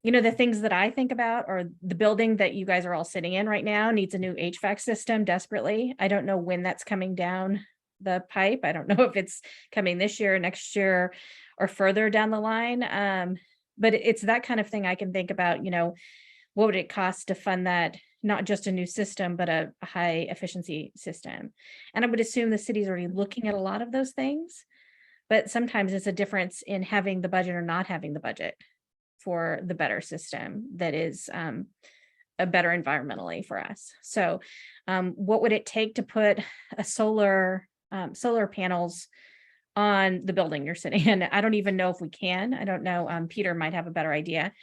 You know, the things that I think about are the building that you guys are all sitting in right now needs a new HVAC system desperately. I don't know when that's coming down the pipe. I don't know if it's coming this year, next year, or further down the line. But it's that kind of thing I can think about, you know, what would it cost to fund that, not just a new system, but a high efficiency system. And I would assume the city's already looking at a lot of those things, but sometimes it's a difference in having the budget or not having the budget for the better system that is a better environmentally for us. So what would it take to put a solar panels on the building you're sitting in? I don't even know if we can. I don't know. Peter might have a better idea.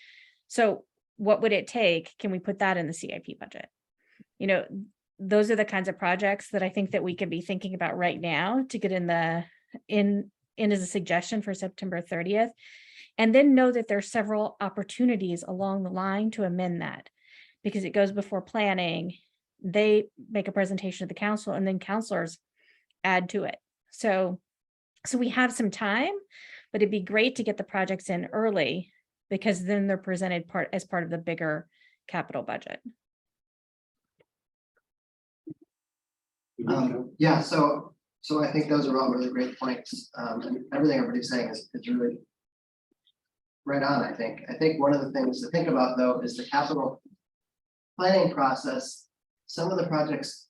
So what would it take? Can we put that in the CIP budget? You know, those are the kinds of projects that I think that we could be thinking about right now to get in as a suggestion for September 30th. And then know that there's several opportunities along the line to amend that, because it goes before planning. They make a presentation to the council and then councilors add to it. So we have some time, but it'd be great to get the projects in early, because then they're presented as part of the bigger capital budget. Yeah, so I think those are all really great points. And everything everybody's saying is really right on, I think. I think one of the things to think about, though, is the capital planning process. Some of the projects,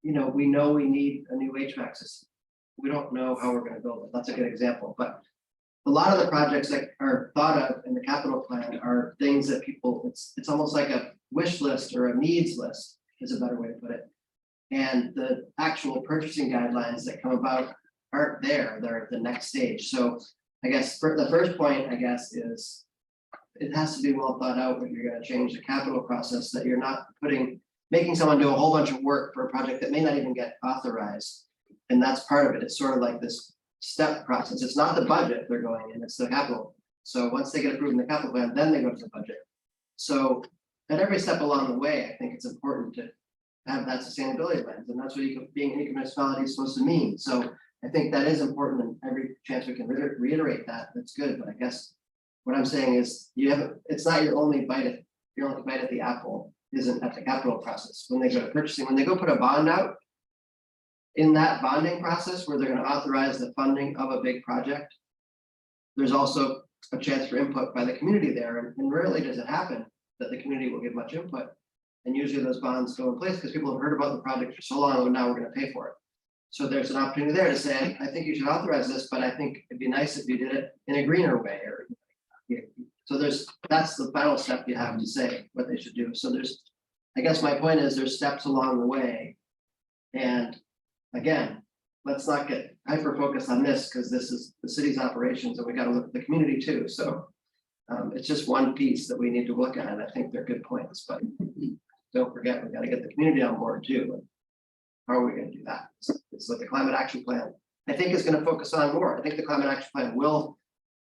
you know we need a new HVAC system. We don't know how we're going to build it. That's a good example. But a lot of the projects that are thought of in the capital plan are things that people, it's almost like a wish list or a needs list is a better way to put it. And the actual purchasing guidelines that come about aren't there. They're at the next stage. So I guess the first point, I guess, is it has to be well thought out when you're going to change the capital process, that you're not making someone do a whole bunch of work for a project that may not even get authorized. And that's part of it. It's sort of like this step process. It's not the budget they're going in, it's the capital. So once they get approved in the capital plan, then they go to the budget. So at every step along the way, I think it's important to have that sustainability lens, and that's what being an municipality is supposed to mean. So I think that is important, and every chance we can reiterate that, that's good. But I guess what I'm saying is it's not your only bite at the apple isn't at the capital process. When they go to purchasing, when they go put a bond out, in that bonding process where they're going to authorize the funding of a big project, there's also a chance for input by the community there. And rarely does it happen that the community will give much input. And usually those bonds go in place because people have heard about the project for so long, and now we're going to pay for it. So there's an opportunity there to say, I think you should authorize this, but I think it'd be nice if you did it in a greener way. So that's the final step you have to say what they should do. So I guess my point is there's steps along the way. And again, let's not get hyper focused on this, because this is the city's operations and we got to look at the community too. So it's just one piece that we need to look at. And I think they're good points, but don't forget, we got to get the community on board too. How are we going to do that? It's what the climate action plan, I think, is going to focus on more. I think the climate action plan will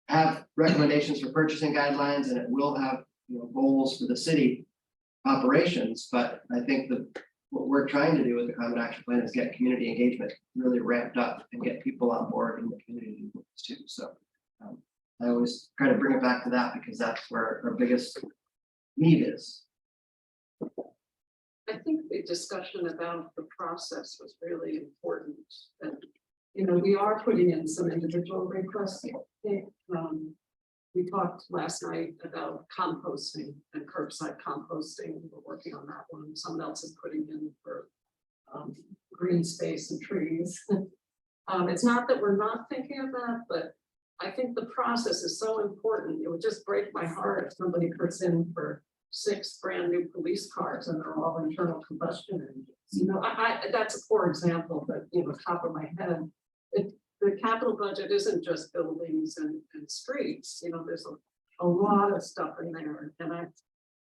have recommendations for purchasing guidelines, and it will have goals for the city operations. But I think what we're trying to do with the climate action plan is get community engagement really ramped up and get people on board in the community too. So I always try to bring it back to that, because that's where our biggest need is. I think the discussion about the process was really important. And, we are putting in some individual requests. We talked last night about composting and curbside composting. We're working on that one. Someone else is putting in for green space and trees. It's not that we're not thinking of that, but I think the process is so important. It would just break my heart if somebody puts in for 6 brand new police cars and they're all internal combustion engines. You know, that's a poor example, but you know, top of my head. The capital budget isn't just buildings and streets, you know, there's a lot of stuff in there. And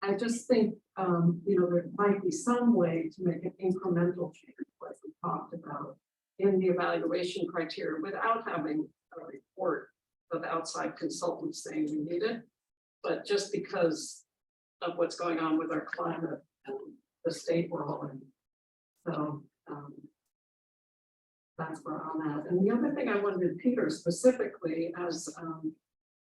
I just think, you know, there might be some way to make an incremental change, like we talked about in the evaluation criteria without having a report of outside consultants saying we need it. But just because of what's going on with our climate and the state we're all in. So that's where I'm at. And the other thing I wanted Peter specifically as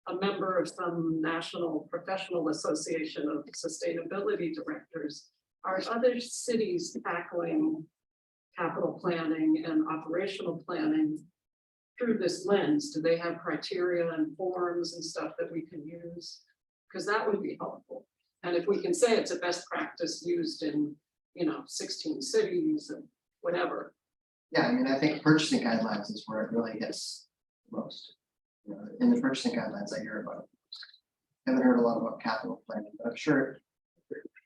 a member of some national professional association of sustainability directors, are other cities tackling capital planning and operational planning through this lens? Do they have criteria and forms and stuff that we can use? Because that would be helpful. And if we can say it's a best practice used in, you know, 16 cities and whatever. Yeah, I mean, I think purchasing guidelines is where it really gets most. You know, in the purchasing guidelines, I hear about it. Haven't heard a lot about capital planning, but I'm sure,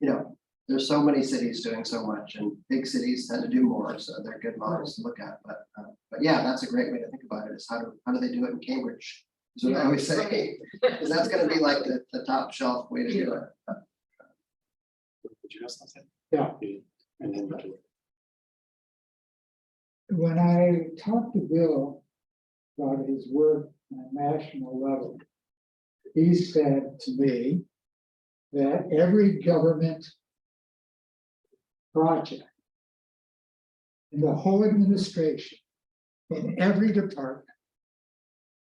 you know, there's so many cities doing so much, and big cities tend to do more, so they're good models to look at. But yeah, that's a great way to think about it. Is how do they do it in Cambridge? Is what I always say, because that's going to be like the top shelf way to do it. Did you have something? Yeah. And then. When I talked to Bill about his work on a national level, he said to me that every government project in the whole administration, in every department,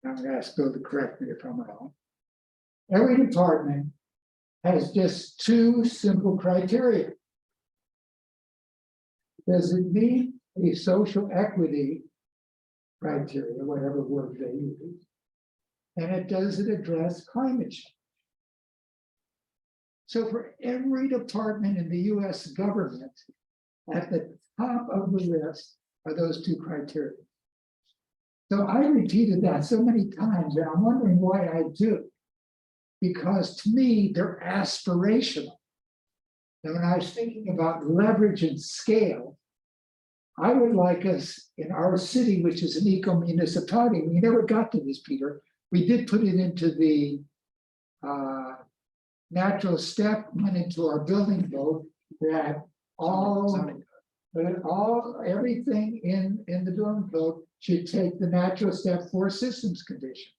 I'm going to ask Bill to correct me if I'm wrong, every department has just 2 simple criteria. Does it meet a social equity criteria, whatever word they use, and does it address climate change? So for every department in the US government, at the top of the list are those 2 criteria. So I repeated that so many times, and I'm wondering why I do. Because to me, they're aspirational. And when I was thinking about leverage and scale, I would like us in our city, which is an eco-municipality, we never got to this, Peter. We did put it into the natural step, went into our building code that everything in the building code should take the natural step for systems conditions.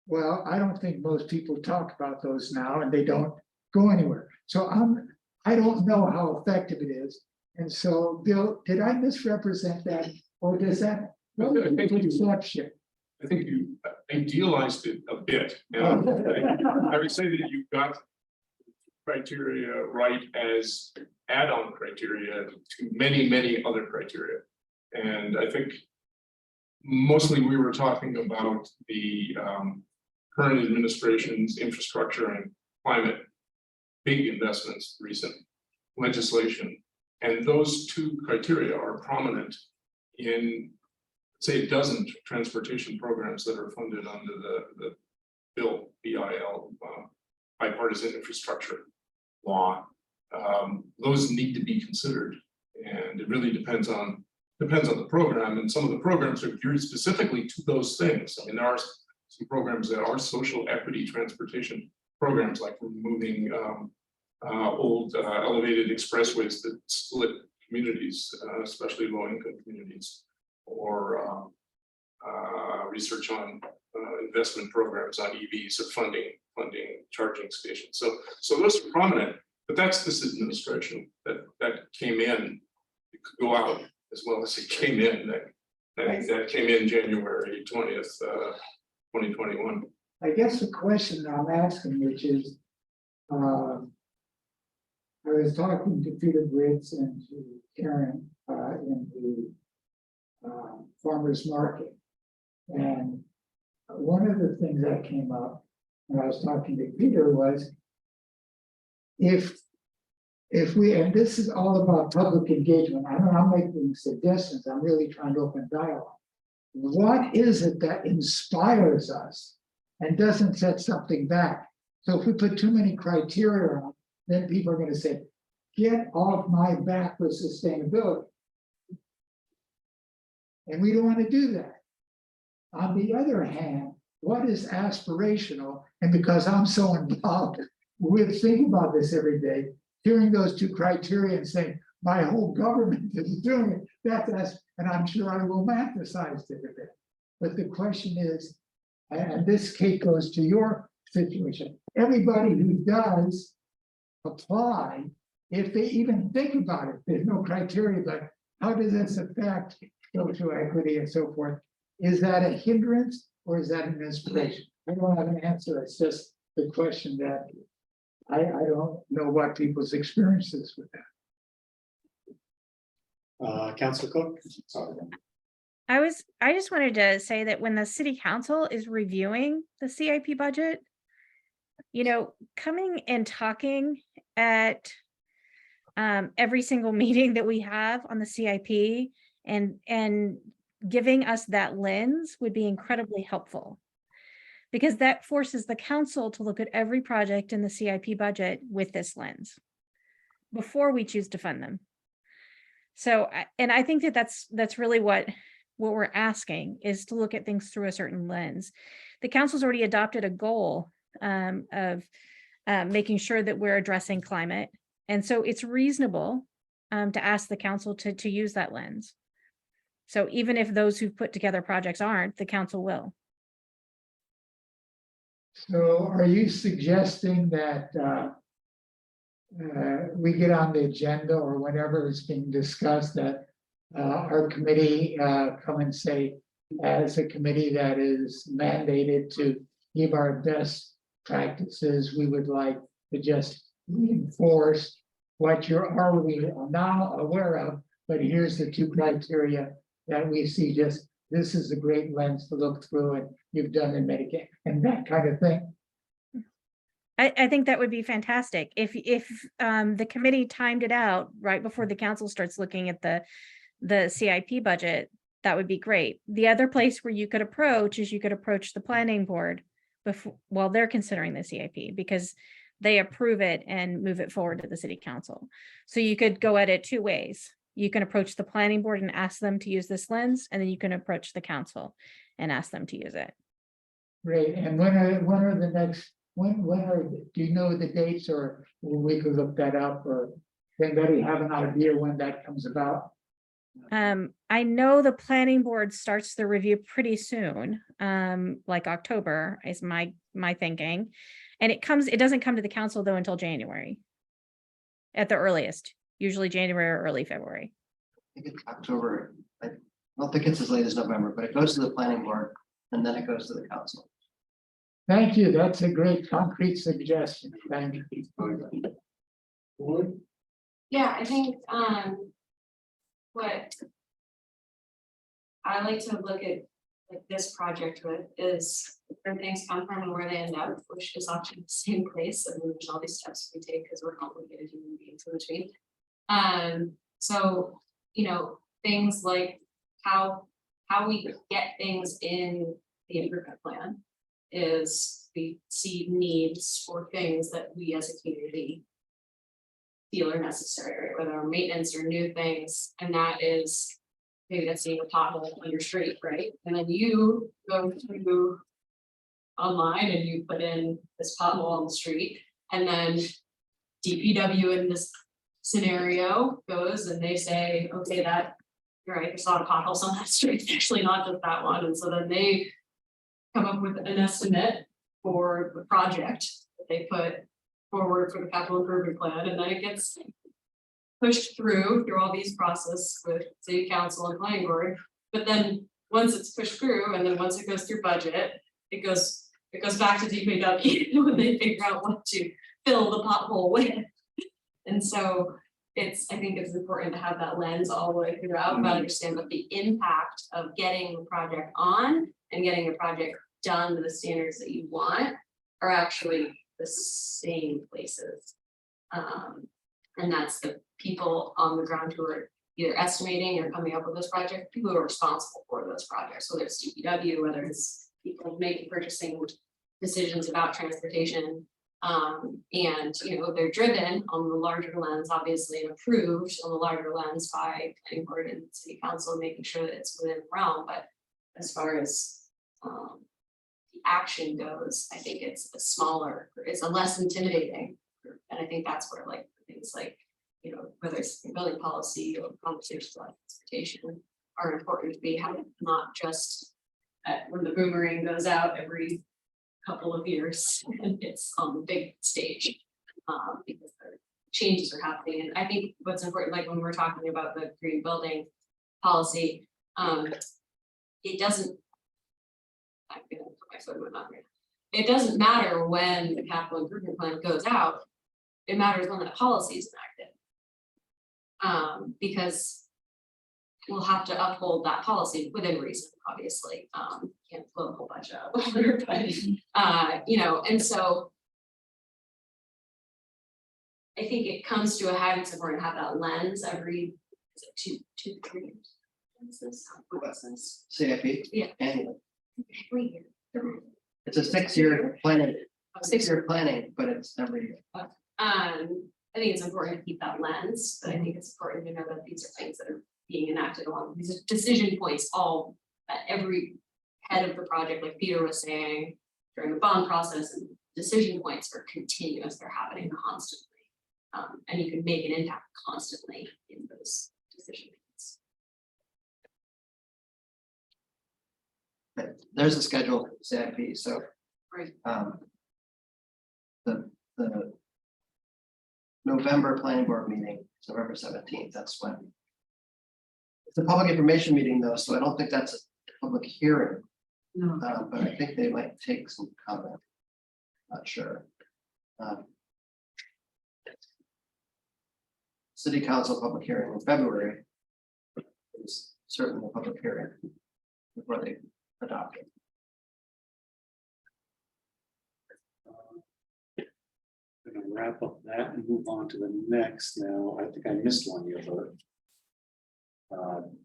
Well, I don't think most people talk about those now, and they don't go anywhere. So I don't know how effective it is. And so, Bill, did I misrepresent that, or does that perception? I think you idealized it a bit. And I would say that you got criteria right as add-on criteria to many, many other criteria. And I think mostly we were talking about the current administration's infrastructure and climate, big investments, recent legislation. And those 2 criteria are prominent in, say, a dozen transportation programs that are funded under the BIL, bipartisan infrastructure law. Those need to be considered, and it really depends on the program. And some of the programs are geared specifically to those things. I mean, there are some programs that are social equity transportation programs, like removing old elevated expressways that split communities, especially low-income communities, or research on investment programs on EVs or funding charging stations. So those are prominent, but that's this administration that came in. It could go out as well as it came in. That came in January 20th, 2021. I guess the question I'm asking, which is, I was talking to Peter Briggs and to Karen in the farmers market. And one of the things that came up when I was talking to Peter was, if if we, and this is all about public engagement, I'm not making suggestions, I'm really trying to open dialogue. What is it that inspires us and doesn't set something back? So if we put too many criteria on, then people are gonna say, get off my back with sustainability. And we don't want to do that. On the other hand, what is aspirational? And because I'm so involved with thinking about this every day, hearing those two criteria and saying, my whole government is doing it, that's, and I'm sure I romanticize it a bit. But the question is, and this, Kate, goes to your situation, everybody who does apply, if they even think about it, there's no criteria, but how does this affect social equity and so forth? Is that a hindrance or is that an inspiration? I don't have an answer. It's just the question that I don't know what people's experiences with that. Councilor Cook? Sorry. I just wanted to say that when the city council is reviewing the CIP budget, you know, coming and talking at every single meeting that we have on the CIP and giving us that lens would be incredibly helpful. Because that forces the council to look at every project in the CIP budget with this lens before we choose to fund them. So, and I think that that's really what we're asking, is to look at things through a certain lens. The council's already adopted a goal of making sure that we're addressing climate. And so it's reasonable to ask the council to use that lens. So even if those who've put together projects aren't, the council will. So are you suggesting that we get on the agenda or whenever it's being discussed that our committee come and say, as a committee that is mandated to give our best practices, we would like to just reinforce what you're already now aware of, but here's the two criteria that we see, just this is a great lens to look through and you've done in Medicaid and that kind of thing. I think that would be fantastic. If the committee timed it out right before the council starts looking at the CIP budget, that would be great. The other place where you could approach is you could approach the planning board before, while they're considering the CIP, because they approve it and move it forward to the city council. So you could go at it two ways. You can approach the planning board and ask them to use this lens, and then you can approach the council and ask them to use it. Great, and when are the next, do you know the dates, or we could look that up, or does anybody have an idea when that comes about? I know the planning board starts the review pretty soon, like October is my thinking. And it doesn't come to the council though until January at the earliest, usually January or early February. I think it's October. I don't think it's as late as November, but it goes to the planning board and then it goes to the council. Thank you, that's a great concrete suggestion, thank you. Yeah, I think, what I like to look at like this project with is where things come from and where they end up, which is often the same place, and there's all these steps we take because we're complicated human beings in between. So, you know, things like how we get things in the improvement plan is we see needs for things that we as a community feel are necessary, right? Whether they're maintenance or new things, and that is maybe that's seeing a pothole on your street, right? And then you go through online and you put in this pothole on the street, and then DPW in this scenario goes and they say, okay, that you're right, there's a lot of potholes on that street, actually not just that one, and so then they come up with an estimate for the project that they put forward for the capital improvement plan, and then it gets pushed through all these processes with city council and planning board. But then once it's pushed through, and then once it goes through budget, it goes back to DPW when they figure out what to fill the pothole with. And so I think it's important to have that lens all the way throughout, but understand that the impact of getting the project on and getting the project done to the standards that you want are actually the same places. And that's the people on the ground who are either estimating or coming up with this project, people who are responsible for those projects, whether it's DPW, whether it's people making purchasing decisions about transportation. And, you know, they're driven on the larger lens, obviously, and approved on the larger lens by planning board and city council, making sure that it's within the realm, but as far as the action goes, I think it's a less intimidating group. And I think that's where like things like, you know, whether it's building policy or conversations about transportation are important to be having, not just when the boomerang goes out every couple of years and it's on the big stage. Because the changes are happening. And I think what's important, like when we're talking about the green building policy, it doesn't. I'm gonna put my foot in my mouth here. It doesn't matter when the capital improvement plan goes out. It matters when the policy is enacted. Because we'll have to uphold that policy within reason, obviously. Can't blow a whole bunch out, but you know, and so. I think it comes to a head, it's important to have that lens every, is it 2-3 years? What's this? CIP. Yeah. Annually. 3 years. It's a 6-year planning, Oh, 6-year planning, but it's every year. I think it's important to keep that lens, but I think it's important to know that these are things that are being enacted along, these are decision points all at every head of the project, like Peter was saying, during the bond process, and decision points are continuous, they're happening constantly. And you can make an impact constantly in those decision points. There's a schedule for CIP, so. Right. The November planning board meeting, is November 17th, that's when. It's a public information meeting though, so I don't think that's a public hearing, No, but I think they might take some comment. Not sure. City council public hearing in February is certainly a public hearing before they adopt it. Gonna wrap up that and move on to the next now. I think I missed one here, but.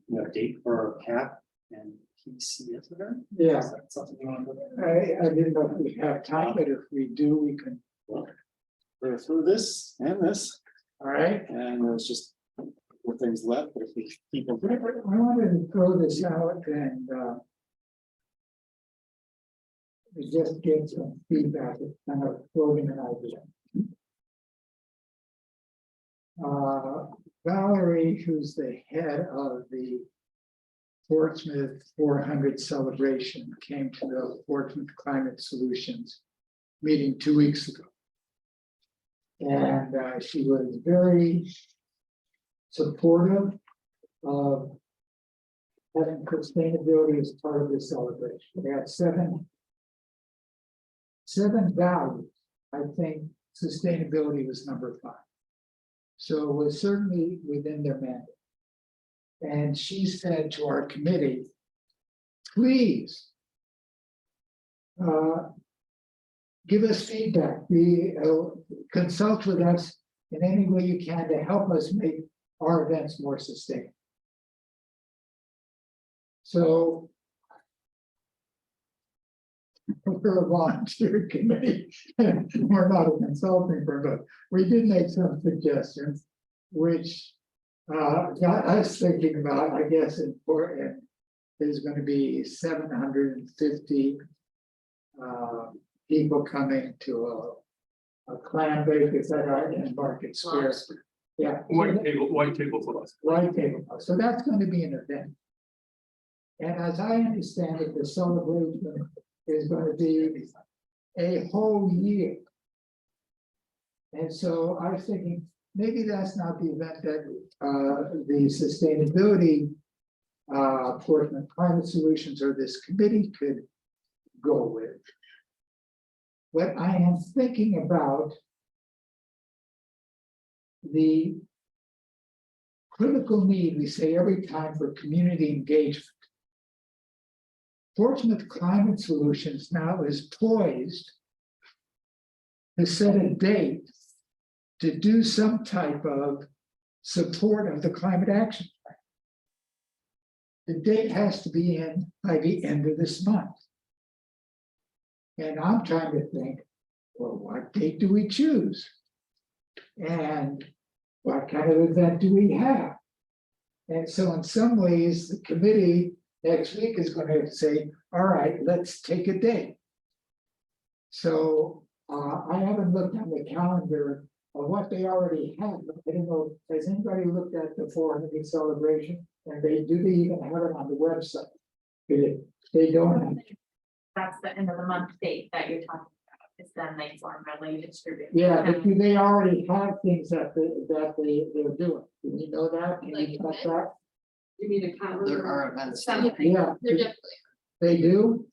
You have a date for CAP and PC, is there? Yeah, Is that something you want to? I didn't know if we have time, but if we do, we can, We're through this and this, all right? and there's just more things left, but if we keep them. I wanted to throw this out and just get some feedback, it's kind of floating an idea. Valerie, who's the head of the Portsmouth 400 celebration, came to the Portsmouth Climate Solutions meeting 2 weeks ago. And she was very supportive of having sustainability as part of the celebration. They had seven values. I think sustainability was number 5. So it was certainly within their mandate. And she said to our committee, please give us feedback, consult with us in any way you can to help us make our events more sustainable. So we're a volunteer committee, we're not a consulting firm, but we did make some suggestions, which got us thinking about, I guess, important. There's going to be 750 people coming to a clam bake, is that right, in Market Square? Yeah. White table for us. White table, so that's going to be an event. And as I understand it, the celebration is going to be a whole year. And so I was thinking, maybe that's not the event that the sustainability Portsmouth Climate Solutions or this committee could go with. What I am thinking about the critical need we say every time for community engagement. Portsmouth Climate Solutions now is poised to set a date to do some type of support of the climate action plan. The date has to be in by the end of this month. And I'm trying to think, well, what date do we choose? And what kind of event do we have? And so in some ways, the committee next week is going to say, all right, let's take a date. So I haven't looked on the calendar of what they already have. I don't know, has anybody looked at the 400 celebration? And they even have it on the website? They don't have. That's the end of the month date that you're talking about, it's then they formally distribute. Yeah, but do they already have things that they're doing? Do we know that? Can you touch that? You mean a calendar? There are events. Something, Yeah, They're definitely, they do?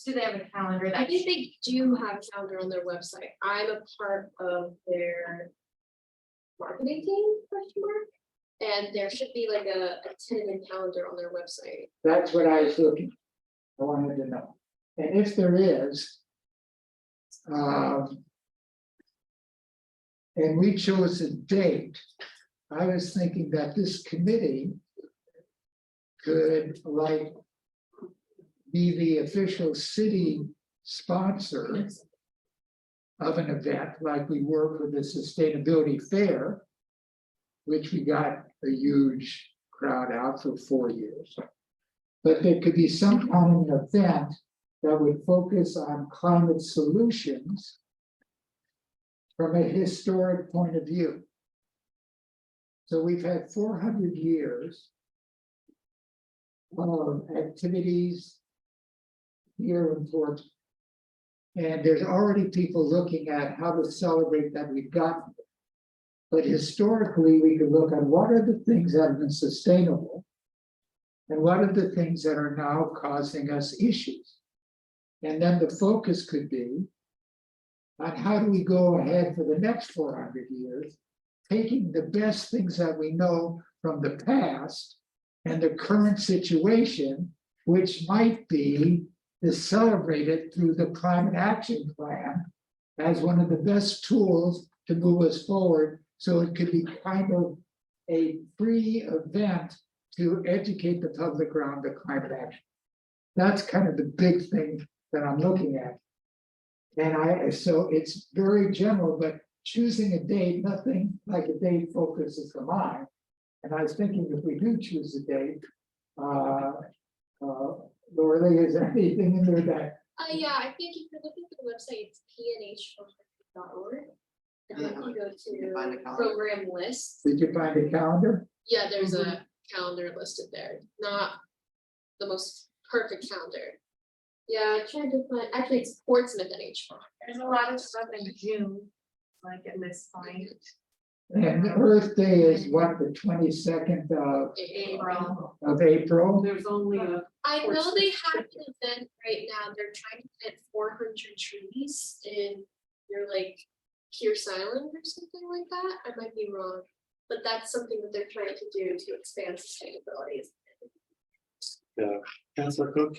do they have a calendar I that? think they do have a calendar on their website. I'm a part of their marketing team, question mark. And there should be like a tentative calendar on their website. That's what I was looking. I wanted to know. And if there is. And we chose a date. I was thinking that this committee could like be the official city sponsor of an event like we were for the Sustainability Fair, which we got a huge crowd out for 4 years. But there could be some kind of an event that would focus on climate solutions from a historic point of view. So we've had 400 years of activities here in Portsmouth. And there's already people looking at how to celebrate that we've gotten. But historically, we could look at what are the things that have been sustainable and what are the things that are now causing us issues. And then the focus could be on how do we go ahead for the next 400 years, taking the best things that we know from the past and the current situation, which might be to celebrate it through the climate action plan as one of the best tools to move us forward. So it could be kind of a free event to educate the public around the climate action. That's kind of the big thing that I'm looking at. And so it's very general, but choosing a date, nothing like a date focuses the mind. And I was thinking if we do choose a date, Lorelei, is there anything in there that? Yeah, I think if you're looking for the website, it's pnh.org. And then you go You find a to calendar. program list. Did you find a calendar? Yeah, there's a calendar listed there, not the most perfect calendar. Yeah, I tried to find, actually, it's Portsmouth NH. There's a lot of stuff in June, like at this point. And Earth Day is what, the 22nd April. of April? There's only a. I know they have an event right now, they're trying to plant 400 trees in, they're like Pierce Island or something like that, I might be wrong. But that's something that they're trying to do to expand sustainability. Councilor Cook,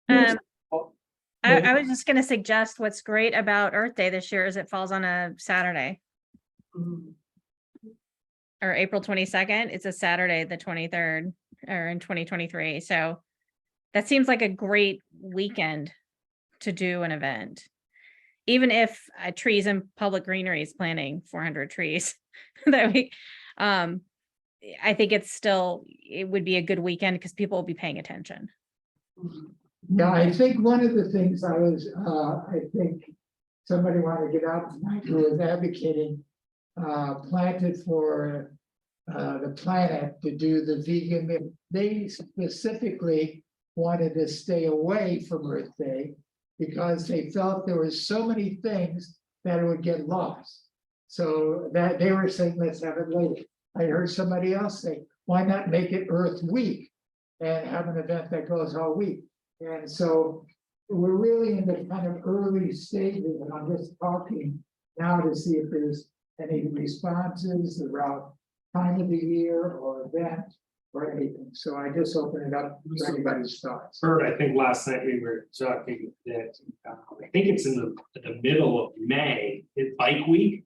I was just gonna suggest what's great about Earth Day this year is it falls on a Saturday. Or April 22nd, it's a Saturday, the 23rd, or in 2023, so. That seems like a great weekend to do an event. Even if Trees and Public Greenery is planting 400 trees that week. I think it would be a good weekend because people will be paying attention. Yeah, I think one of the things I think somebody wanted to get out tonight who was advocating planted for the planet to do the vegan, they specifically wanted to stay away from Earth Day because they felt there were so many things that it would get lost. So that they were saying, let's have it later. I heard somebody else say, why not make it Earth Week and have an event that goes all week? And so we're really in the kind of early stages, and I'm just talking now to see if there's any responses around time of the year or event or anything. So I just open it up for anybody's thoughts. Bert, I think last night we were talking that, I think it's in the middle of May, it's Bike Week.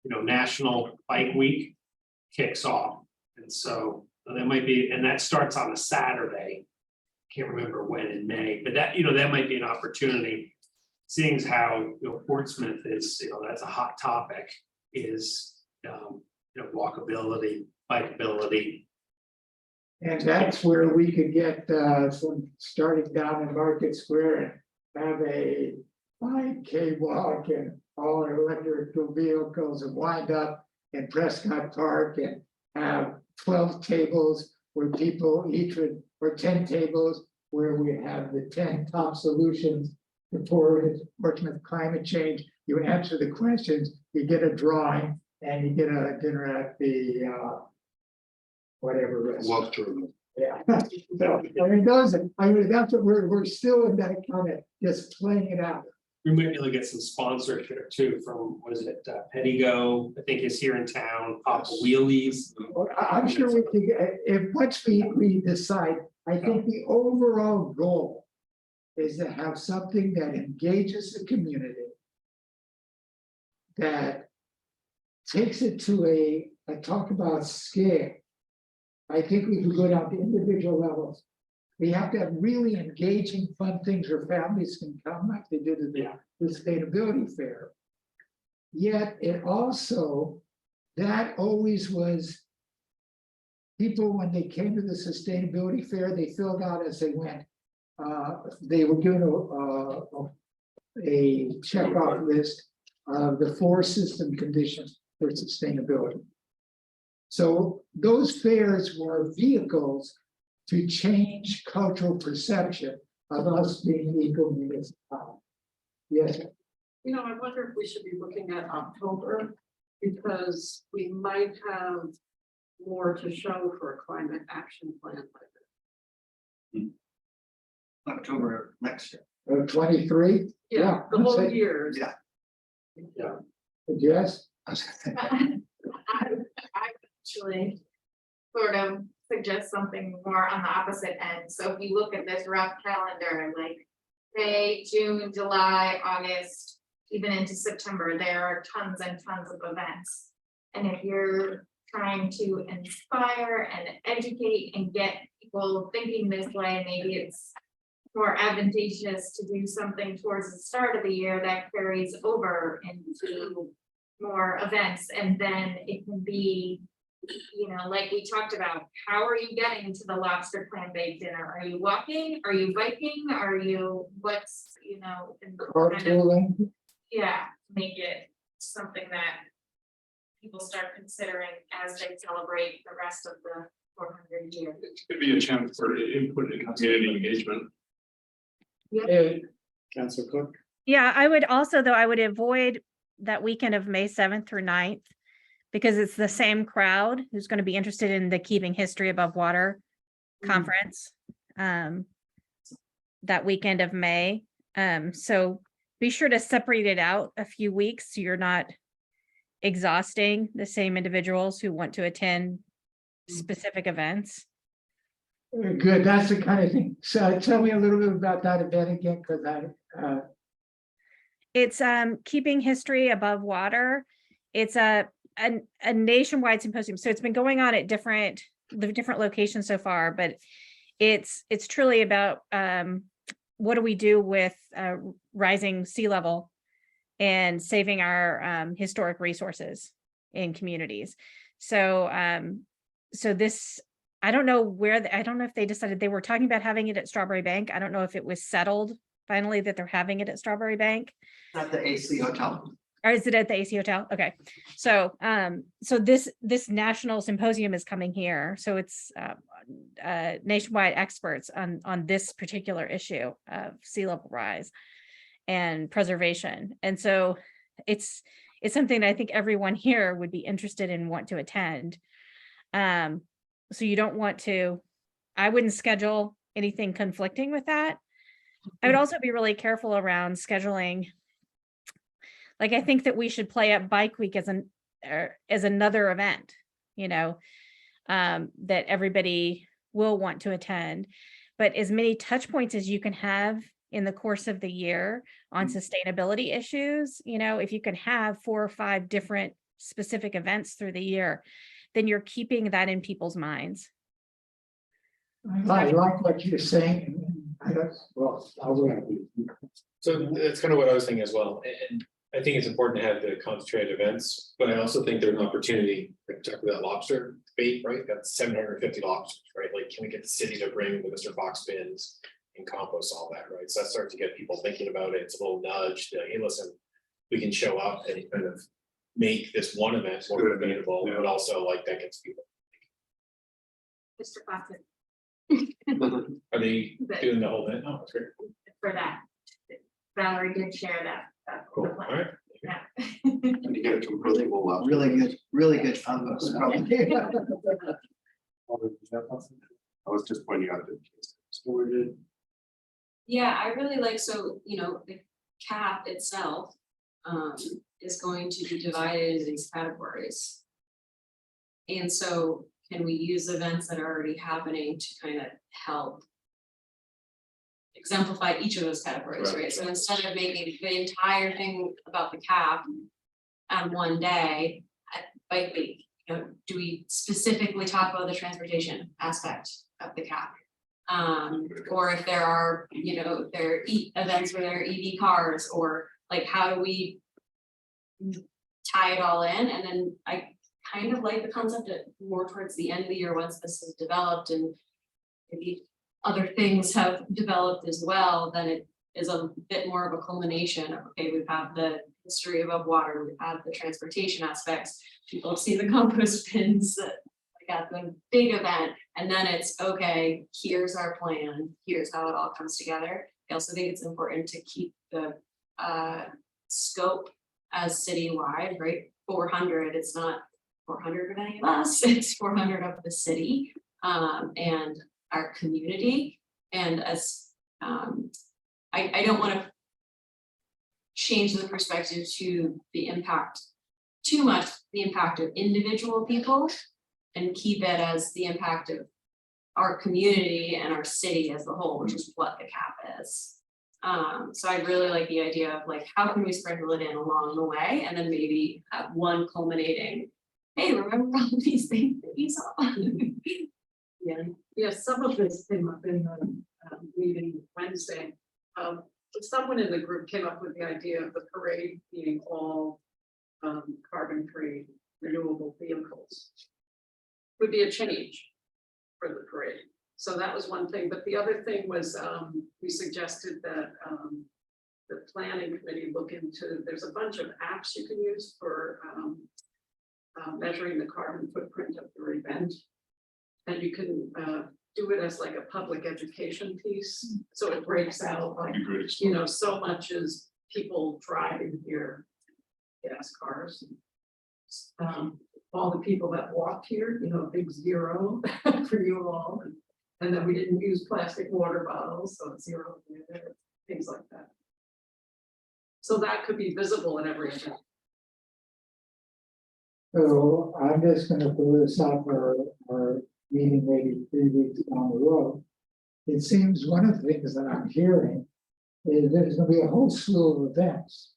National Bike Week kicks off. And so that might be, and that starts on a Saturday. Can't remember when in May, but that, that might be an opportunity. Seeing as how, Portsmouth is, that's a hot topic, is, walkability, bikeability. And that's where we could get some, starting down in Market Square and have a 5K walk and all our electrical vehicles and wind up in Prescott Park and have 12 tables where people each would, or 10 tables where we have the 10 top solutions for Portsmouth climate change. You answer the questions, you get a drawing, and you get a dinner at the whatever restaurant. Love to. Yeah, so, that's what we're still in that kind of just playing it out. We might be able to get some sponsorship too from, was it Pedigo, I think is here in town, Papa Wheelies. Well, I'm sure we can, if once we decide, I think the overall goal is to have something that engages the community, that takes it to I talk about scale. I think we can go down to individual levels. We have to have really engaging, fun things where families can come, like they did at the sustainability fair. Yet it also, that always was, people, when they came to the sustainability fair, they filled out as they went. They were given a check-off list of the 4 system conditions for sustainability. So those fairs were vehicles to change cultural perception of us being eco-municipal. Yes. I wonder if we should be looking at October, because we might have more to show for a climate action plan like this. October next year. 23, Yeah, the I'd whole say- year. Yeah. yes, I actually sort of suggest something more on the opposite end. So if you look at this rough calendar, like May, June, July, August, even into September, there are tons and tons of events. And if you're trying to inspire and educate and get people thinking this way, maybe it's more advantageous to do something towards the start of the year that carries over into more events, and then it can be, like we talked about, how are you getting to the lobster clam bake dinner? Are you walking? Are you biking? Are you, what's, and kind of, carpooling. yeah, make it something that people start considering as they celebrate the rest of the 400 years. It could be a chance for input and community engagement. Councilor Cook. Yeah, I would also, though, I would avoid that weekend of May 7th through 9th, because it's the same crowd who's going to be interested in the Keeping History Above Water conference that weekend of May. So be sure to separate it out a few weeks so you're not exhausting the same individuals who want to attend specific events. Good, that's the kind of thing. So tell me a little bit about that event again, because It's Keeping History Above Water. It's a nationwide symposium. So it's been going on at different locations so far, but it's truly about what do we do with rising sea level and saving our historic resources in communities. So this, I don't know I don't know if they decided, they were talking about having it at Strawberry Bank. I don't know if it was settled finally that they're having it at Strawberry Bank. At the AC Hotel. Or is it at the AC Hotel? Okay. So this national symposium is coming here. So it's nationwide experts on this particular issue of sea level rise and preservation. And so it's something that I think everyone here would be interested in, want to attend. So you don't want to, I wouldn't schedule anything conflicting with that. I would also be really careful around scheduling. Like, I think that we should play up Bike Week as another event, that everybody will want to attend, but as many touch points as you can have in the course of the year on sustainability issues, if you can have 4 or 5 different specific events through the year, then you're keeping that in people's minds. I like what you're saying, and I don't, well, I'll wait. So that's kind of what I was thinking as well, and I think it's important to have the concentrated events, but I also think there's an opportunity, like talk about lobster bait, right? That's 750 lobsters, right? Like, can we get the city to bring the Mr. Fox bins and compost all that, right? So that starts to get people thinking about it. It's a little nudge, to, hey, listen, we can show up and kind of make this one event more Good event, repeatable, yeah. but also like that gets people. Mr. Fawcett, Are they doing the whole event? Oh, that's great. For that. Valerie did share that. Cool. All right. Yeah. And you get a completely will love. Really good combos, probably. I was just pointing out that. yeah, I really like, so, the cap itself is going to be divided into these categories. And so can we use events that are already happening to kind of help exemplify each of those categories, right? So instead of making the entire thing about the cap on one day, might be, do we specifically talk about the transportation aspect of the cap? Or if there are, there are events where there are EV cars, or like, how do we tie it all in? And then I kind of like the concept that more towards the end of the year, once this is developed and maybe other things have developed as well, then it is a bit more of a culmination of, okay, we've had the history of water, we've had the transportation aspects, people have seen the compost bins, got the big event, and then it's, okay, here's our plan, here's how it all comes together. I also think it's important to keep the scope as citywide, right? 400, it's not 400 of any of us, it's 400 of the city and our community. And as I don't want to change the perspective to the impact too much, the impact of individual people, and keep it as the impact of our community and our city as a whole, which is what the cap is. So I really like the idea of like, how can we sprinkle it in along the way, and then maybe have one culminating, hey, remember all these things that you saw? Yeah, some of this came up in the meeting Wednesday. Someone in the group came up with the idea of the parade being all carbon-free renewable vehicles. Would be a change for the parade. So that was one thing, but the other thing was we suggested that the planning committee look into, there's a bunch of apps you can use for measuring the carbon footprint of your event. And you can do it as like a public education piece. So it breaks out like, so much as people driving here, gas cars. All the people that walked here, big zero for you all. And then we didn't use plastic water bottles, so it's zero, things like that. So that could be visible in every event. So I'm just gonna put this up for our meeting maybe 3 weeks down the road. It seems one of the things that I'm hearing is there's gonna be a whole slew of events.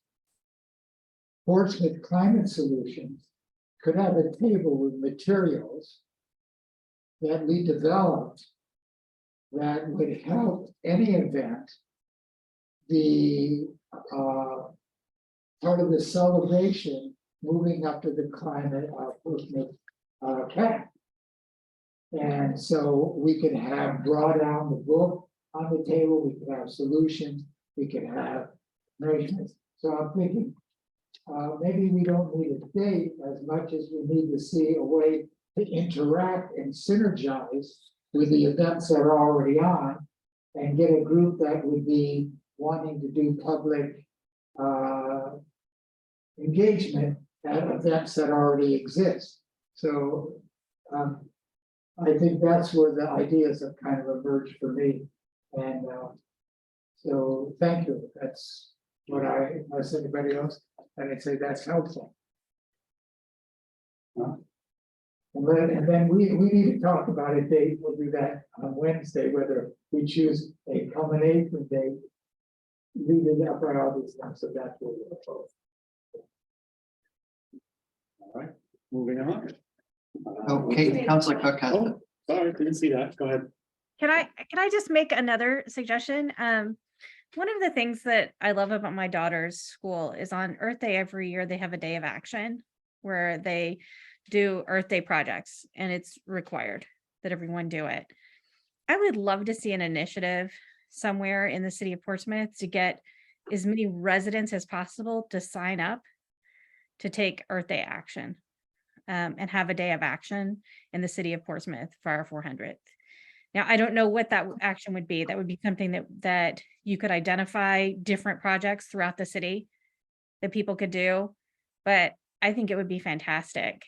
Portsmouth Climate Solutions could have a table with materials that we developed that would help any event the part of the celebration moving up to the climate Portsmouth cap. And so we could have draw down the book on the table, we could have solutions, we could have measurements. So I'm thinking maybe we don't need a date as much as we need to see a way to interact and synergize with the events that are already on, and get a group that would be wanting to do public engagement at events that already exist. So I think that's where the ideas have kind of emerged for me. And so thank you. That's what unless anybody else, and I'd say that's helpful. And then we need to talk about a date. We'll do that on Wednesday, whether we choose a culmination date, leave it up or all these things. So that's what we'll propose. All right, moving on. Okay, Councilor Cook has. Oh, sorry, didn't see that. Go ahead. Can I just make another suggestion? One of the things that I love about my daughter's school is on Earth Day every year, they have a day of action where they do Earth Day projects, and it's required that everyone do it. I would love to see an initiative somewhere in the city of Portsmouth to get as many residents as possible to sign up to take Earth Day action, and have a day of action in the city of Portsmouth for our 400th. Now, I don't know what that action would be. That would be something that you could identify different projects throughout the city that people could do, but I think it would be fantastic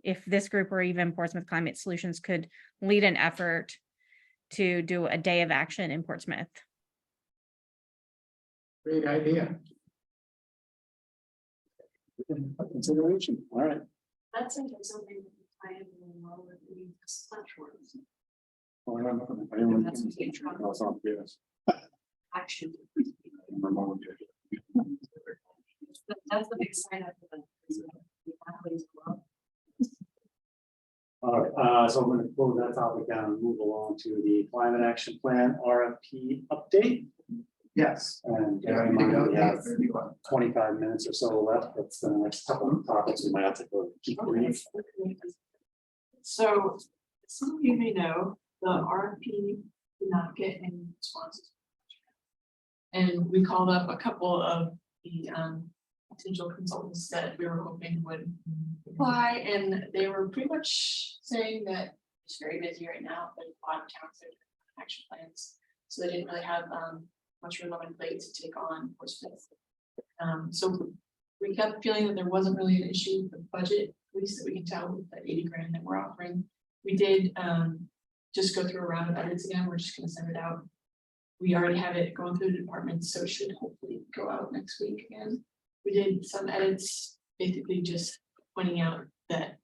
if this group or even Portsmouth Climate Solutions could lead an effort to do a day of action in Portsmouth. Great idea. Consideration, all right. That's something that I am well with the platforms. Well, I don't know. I didn't- No, it's not, yes. Action. Remote. That's the big sign up for the. All right, so I'm gonna close that topic down and move along to the climate action plan RFP update. Yes. And Yeah, bear in ready to mind, go. we Yeah, have 31. 25 minutes or so left. That's the next couple of topics we might have to go keep brief. So, some of you may know, the RFP did not get any responses. And we called up a couple of the potential consultants that we were hoping would apply, and they were pretty much saying that it's very busy right now, but a lot of towns are doing action plans. So they didn't really have much room on their plate to take on Portsmouth. So we kept feeling that there wasn't really an issue with the budget, at least that we can tell with the 80 grand that we're offering. We did just go through a round of edits again. We're just gonna send it out. We already have it going through the department, so it should hopefully go out next week again. We did some edits, basically just pointing out that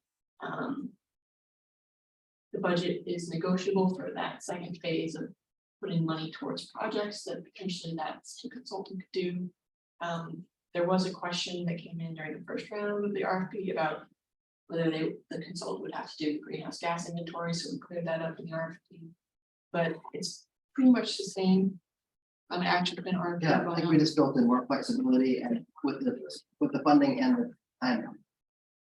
the budget is negotiable for that second phase of putting money towards projects that potentially that consultant could do. There was a question that came in during the first round of the RFP about whether the consultant would have to do greenhouse gas inventory, so we cleared that up in the RFP. But it's pretty much the same on the action plan RFP. Yeah, I think we just built in more flexibility and with the funding and the time.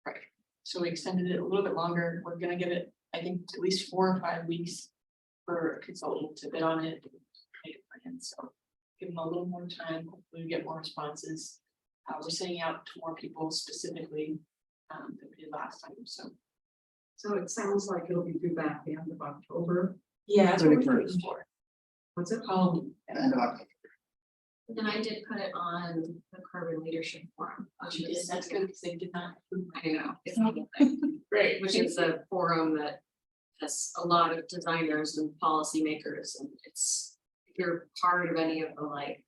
Right, so we extended it a little bit longer. We're gonna give it, I think, at least 4 or 5 weeks for a consultant to bid on it. Make a plan, so give them a little more time, hopefully we get more responses. We're sending out to more people specifically than we did last time, so. So it sounds like it'll be due back the end of October. Yeah, that's what we're 31st. looking for. What's it called? End of October. And I did put it on the Carbon Leadership Forum. You did, that's good, because they did not. I know, it's Great. which is a forum that has a lot of designers and policymakers, and it's, if you're part of any of the like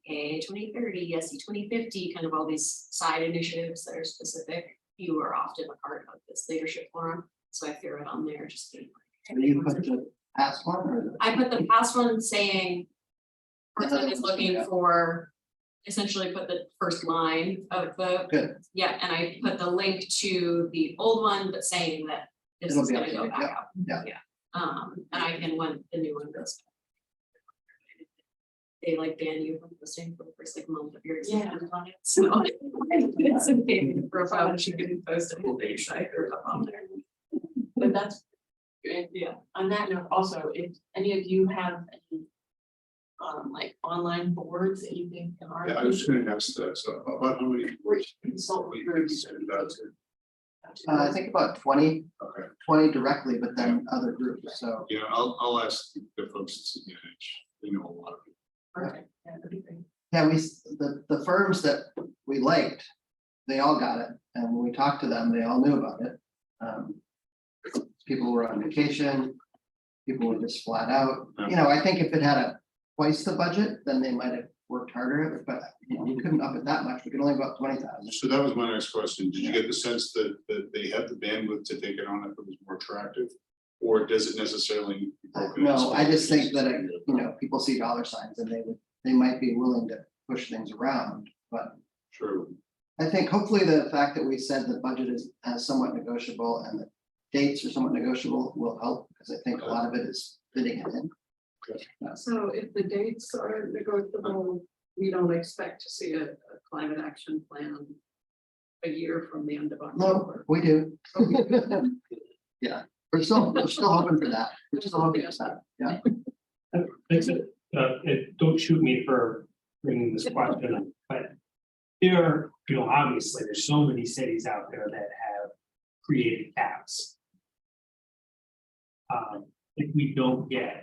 A 2030, SE 2050, kind of all these side initiatives that are specific, you are often a part of this leadership forum, so I threw it on there, just being So you put the past one or? I put the past one saying Portsmouth is looking Yeah. for, essentially put the first line of the, Good. yeah, and I put the link to the old one, but saying that this It'll is be gonna go updated, back yeah, up. yeah. And I can, when the new one goes. They like ban you from posting for the first like month of your existence on it, so. It's a paid profile, and she can post a whole page, I threw it up on there. But that's good, yeah. On that note, also, if any of you have any like online boards that you think are. Yeah, I was just gonna ask that, so about how many. Consultant we groups. send that to? I think about 20 Okay, directly, but then other groups, so. yeah, I'll ask the folks at CNH, they know a lot of it. Perfect, yeah, that'd be great. Yeah, the firms that we liked, they all got it, and when we talked to them, they all knew about it. People were on vacation, people were just flat out, you know, I think if it had twice the budget, then they might have worked harder, but you know, we couldn't up it that much, we could only go up 20,000. So that was my next question. Did you get the sense that they had the bandwidth to take it on if it was more attractive? Or does it necessarily? need to be broken into No, I just small think that, pieces? you know, people see dollar signs and they might be willing to push things around, but True. I think hopefully the fact that we said the budget is somewhat negotiable and the dates are somewhat negotiable will help, because I think a lot of it is fitting it in. So if the dates are negotiable, we don't expect to see a climate action plan a year from the end of No, October. we do. Yeah, we're still hoping for that. We're still hoping for that, yeah. That's it. Don't shoot me for bringing this question up, but there, obviously, there's so many cities out there that have created caps. If we don't get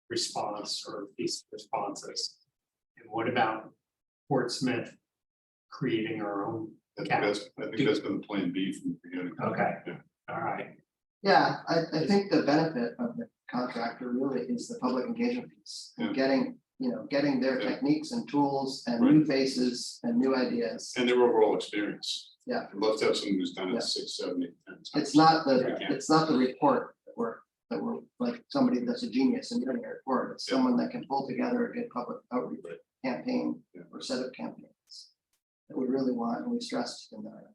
response or these responses, and what about Portsmouth creating our own I think cap? that's been the plan B from the beginning. Okay. Yeah. All right, Yeah, I think the benefit of the contractor really is the public engagement piece. And getting, getting their Yeah. techniques and tools and new faces and new ideas. And their overall experience. Yeah. I'd love to have someone who's done Yeah. it 6, 7, 8, 10 times. It's not Yeah. it's not the report that we're like somebody that's a genius and doing a report. It's Yeah. someone that can pull together a good public outreach Right. campaign Yeah. or set of campaigns that we really want, and we stressed in that.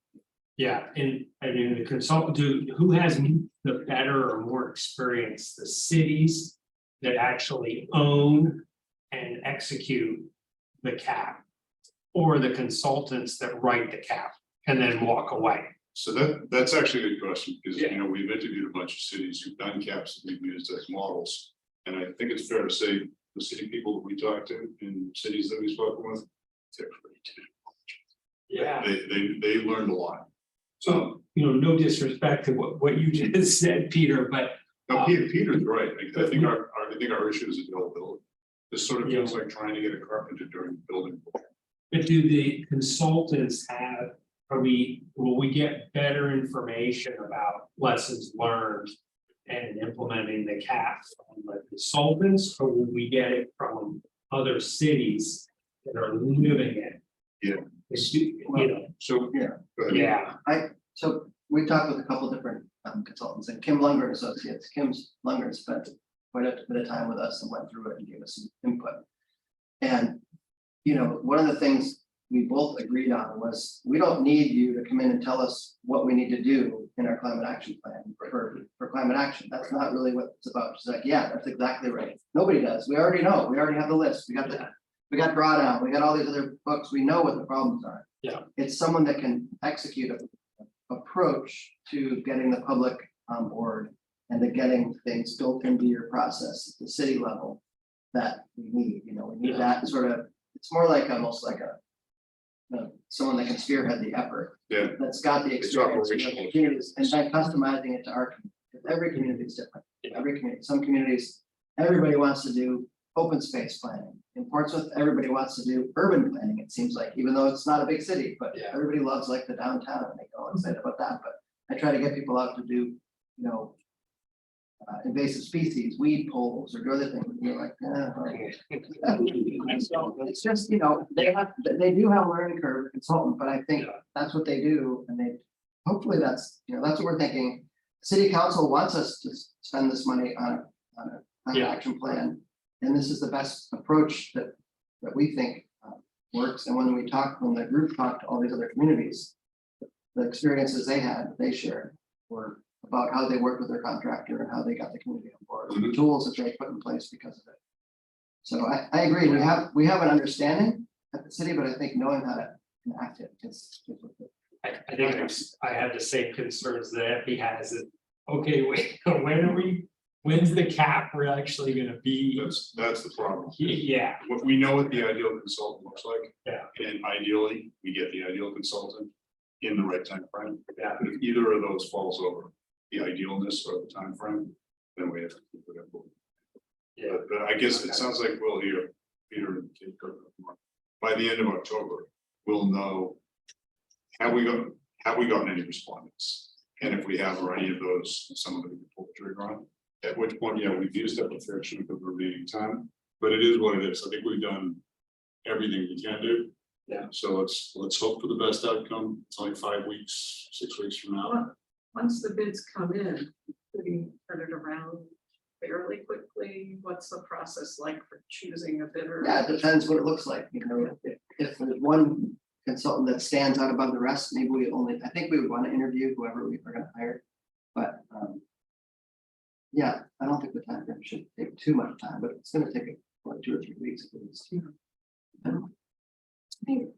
yeah, and I mean, the consultant, who has the better or more experience, the cities that actually own and execute the cap, or the consultants that write the cap and then walk away? So that's actually a good question, because, Yeah. we've interviewed a bunch of cities who've done caps that we've used as models. And I think it's fair to say the city people that we talked to in cities that we've spoken with, they're pretty Yeah. They learned a lot. So, no disrespect to what you just said, Peter, but No, Peter's right. I think our issue is availability. This sort of feels like trying to get a carpenter during building. but do the consultants have, will we get better information about lessons learned and implementing the cap from the consultants, or will we get it from other cities that are living it? Yeah. So. Yeah. go ahead. Yeah, So we talked with a couple different consultants, and Kim Lunger Associates. Lunger spent quite a bit of time with us and went through it and gave us some input. And, one of the things we both agreed on was, we don't need you to come in and tell us what we need to do in our climate action plan for climate action. That's not really what it's about. She's like, yeah, that's exactly right. Nobody does. We already know. We already have the list. We got drawdown. We got all these other books. We know what the problems are. Yeah. It's someone that can execute an approach to getting the public on board and to getting things built into your process at the city level that we need. We need that sort of, it's more like almost like someone that can spearhead the effort. Yeah. That's got the experience with operational. the communities, and then customizing it to our community. Because every community is different. Every community, some communities, everybody wants to do open space planning. In Portsmouth, everybody wants to do urban planning, it seems like, even though it's not a big city, but Yeah. everybody loves like the downtown and they go excited about that. But I try to get people out to do, invasive species, weed poles, or do other things. And you're like, So it's just, they do have a learning curve, consultant, but I think that's what they do, and hopefully that's what we're thinking. City council wants us to spend this money on an action plan, and this is the best approach that we think works. And when the group talked to all these other communities, the experiences they shared were about how they worked with their contractor and how they got the community on board, and the tools that they put in place because of it. So I agree, we have an understanding at the city, but I think knowing how to enact it is. I think I have the same concerns that Effie has. Okay, wait, when's the cap we're actually gonna be? That's the problem. Yeah, We know what the ideal consultant looks like. Yeah. And ideally, we get the ideal consultant in the right time frame. Yeah. If either of those falls over the idealness or the time frame, then we have to keep it up. yeah, But I guess it sounds like we'll hear Peter and Kate go by the end of October, we'll know. Have we gotten any respondents? And if we have, or any of those, some of them we can pull the trigger on. At which point, we've used up a fair chunk of the remaining time, but it is what it is. I think we've done everything we can do. Yeah. So let's hope for the best outcome. It's only 5 weeks, 6 weeks from now. Once the bids come in, do we turn it around fairly quickly? What's the process like for choosing a bidder? Yeah, it depends what it looks like, if there's one consultant that stands out above the rest, maybe we only, I think we would want to interview whoever we are gonna hire, but, yeah, I don't think the time frame should take too much time, but it's gonna take like 2 or 3 weeks at least. I think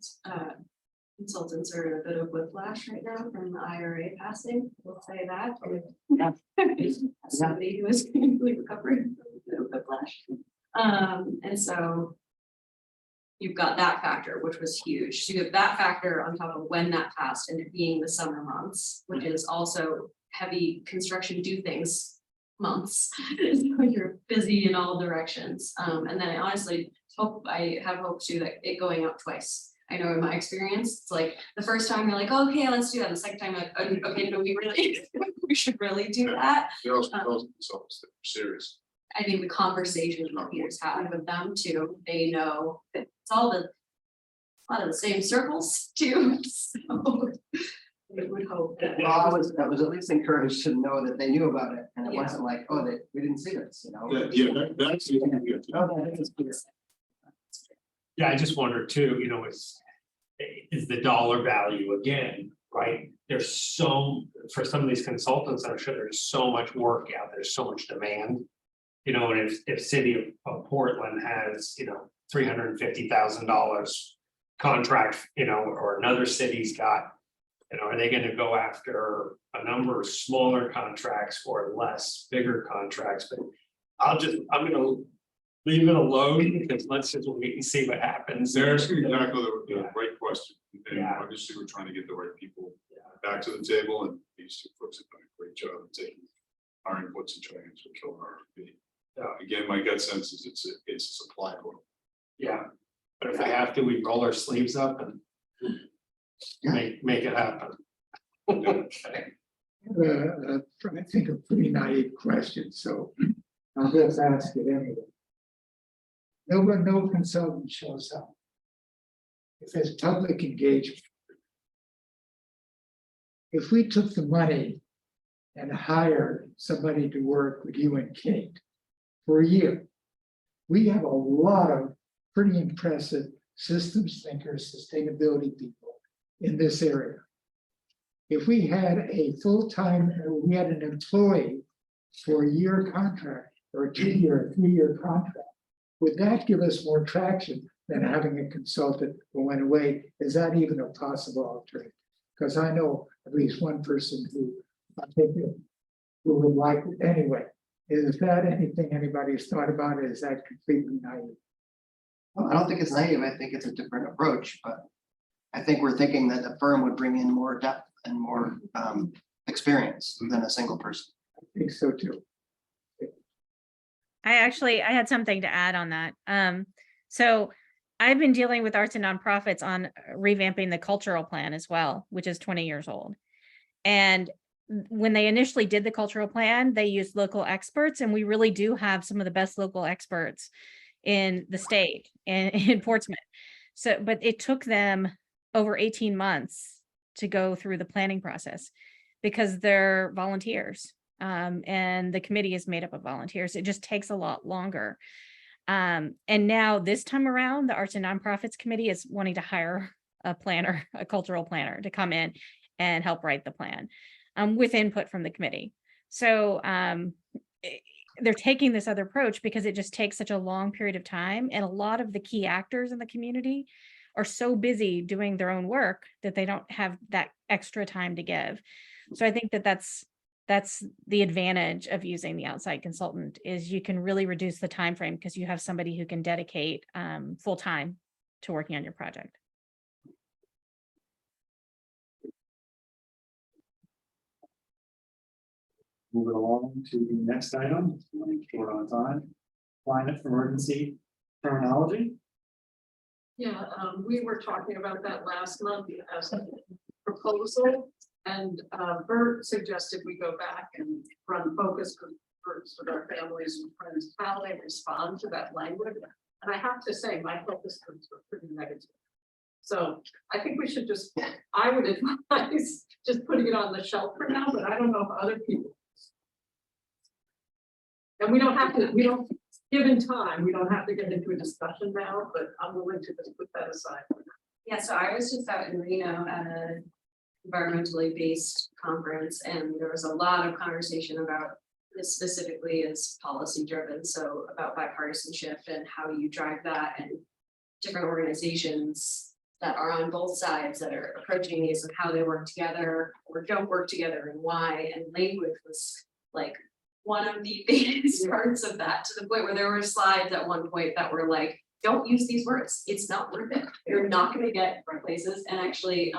consultants are in a bit of whiplash right now from the IRA passing, we'll say that. Yeah. Somebody who is painfully recovering from a bit of whiplash. And so you've got that factor, which was huge. So you have that factor on top of when that passed and it being the summer months, which is also heavy construction do things months. So you're busy in all directions. And then I honestly I have hope too that it going up twice. I know in my experience, it's like the first time you're like, oh, okay, let's do that. The second time, like, oh, okay, no, we should really do that. They're also consultants that are serious. I think the conversations that Peter's had with them too, they know that it's all a lot of the same circles too, so. We would hope that. Well, I was at least encouraged to know that they knew about it, and it Yeah. wasn't like, oh, we didn't see this, you know? That's the thing. Oh, that is clear. Yeah, I just wonder too, you know, is the dollar value again, right? There's so, for some of these consultants, I'm sure there's so much work out there, so much demand. You know, and if city of Portland has, you know, $350,000 contract, you know, or another city's got, you know, are they gonna go after a number of smaller contracts or less bigger contracts? But I'm gonna leave it alone because let's just wait and see what happens. There's exactly the Yeah. right question. And Yeah. obviously, we're trying to get the right people back to the table, and these two folks have done a great job of taking our inputs and trying to kill our RFP. Again, my gut sense is it's a supply problem. Yeah, but if we have to, we roll our sleeves up and make it happen. I think a pretty naive question, so I'll just ask it anyway. No consultant shows up. If there's public engagement. If we took the money and hired somebody to work with you and Kate for a year, we have a lot of pretty impressive systems thinkers, sustainability people in this area. If we had a full-time, we had an employee for a year contract or a 2-year, 3-year contract, would that give us more traction than having a consultant who went away? Is that even a possible alternative? Because I know at least one person who I think who would like it anyway. Is that anything anybody's thought about? Is that completely naive? Well, I don't think it's naive, I think it's a different approach, but I think we're thinking that the firm would bring in more depth and more experience than a single person. I think so too. I had something to add on that. So I've been dealing with arts and nonprofits on revamping the cultural plan as well, which is 20 years old. And when they initially did the cultural plan, they used local experts, and we really do have some of the best local experts in the state and in Portsmouth. So, but it took them over 18 months to go through the planning process because they're volunteers. And the committee is made up of volunteers. It just takes a lot longer. And now this time around, the Arts and Nonprofits Committee is wanting to hire a planner, a cultural planner to come in and help write the plan with input from the committee. So they're taking this other approach because it just takes such a long period of time. And a lot of the key actors in the community are so busy doing their own work that they don't have that extra time to give. So I think that that's the advantage of using the outside consultant is you can really reduce the time frame because you have somebody who can dedicate full time to working on your project. Moving along to the next item, running short on time, climate emergency terminology. Yeah, we were talking about that last month as a proposal, and Bert suggested we go back and run focus groups with our families and friends, how they respond to that language. And I have to say, my focus groups were pretty negative. So I think we should just, I would advise just putting it on the shelf for now, but I don't know if other people. And we don't have to, given time, we don't have to get into a discussion now, but I'm willing to just put that aside. Yeah, so I was just out in Reno at a environmentally based conference, and there was a lot of conversation about this specifically is policy driven, so about bipartisanship and how you drive that, and different organizations that are on both sides that are approaching these and how they work together or don't work together and why, and language was like one of the biggest parts of that, to the point where there were slides at one point that were like, don't use these words, it's not worth it, you're not gonna get places, and actually,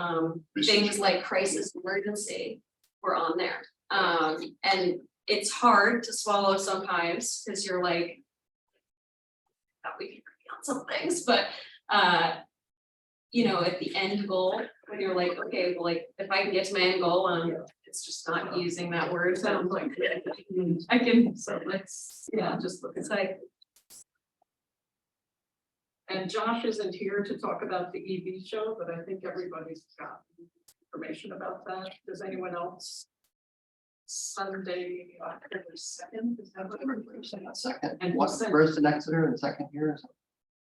things like crisis emergency were on there. And it's hard to swallow sometimes, because you're like, thought we could agree on some things, but, you know, at the end goal, when you're like, okay, well, like, if I can get to my end goal, it's just not using that word, sounds like, I can, so let's, yeah, just look, it's like. And Josh isn't here to talk about the EV show, but I think everybody's got information about that. Does anyone else? Sunday, October 2nd, is that what we're saying? Second, And what, second. first in Exeter and second here?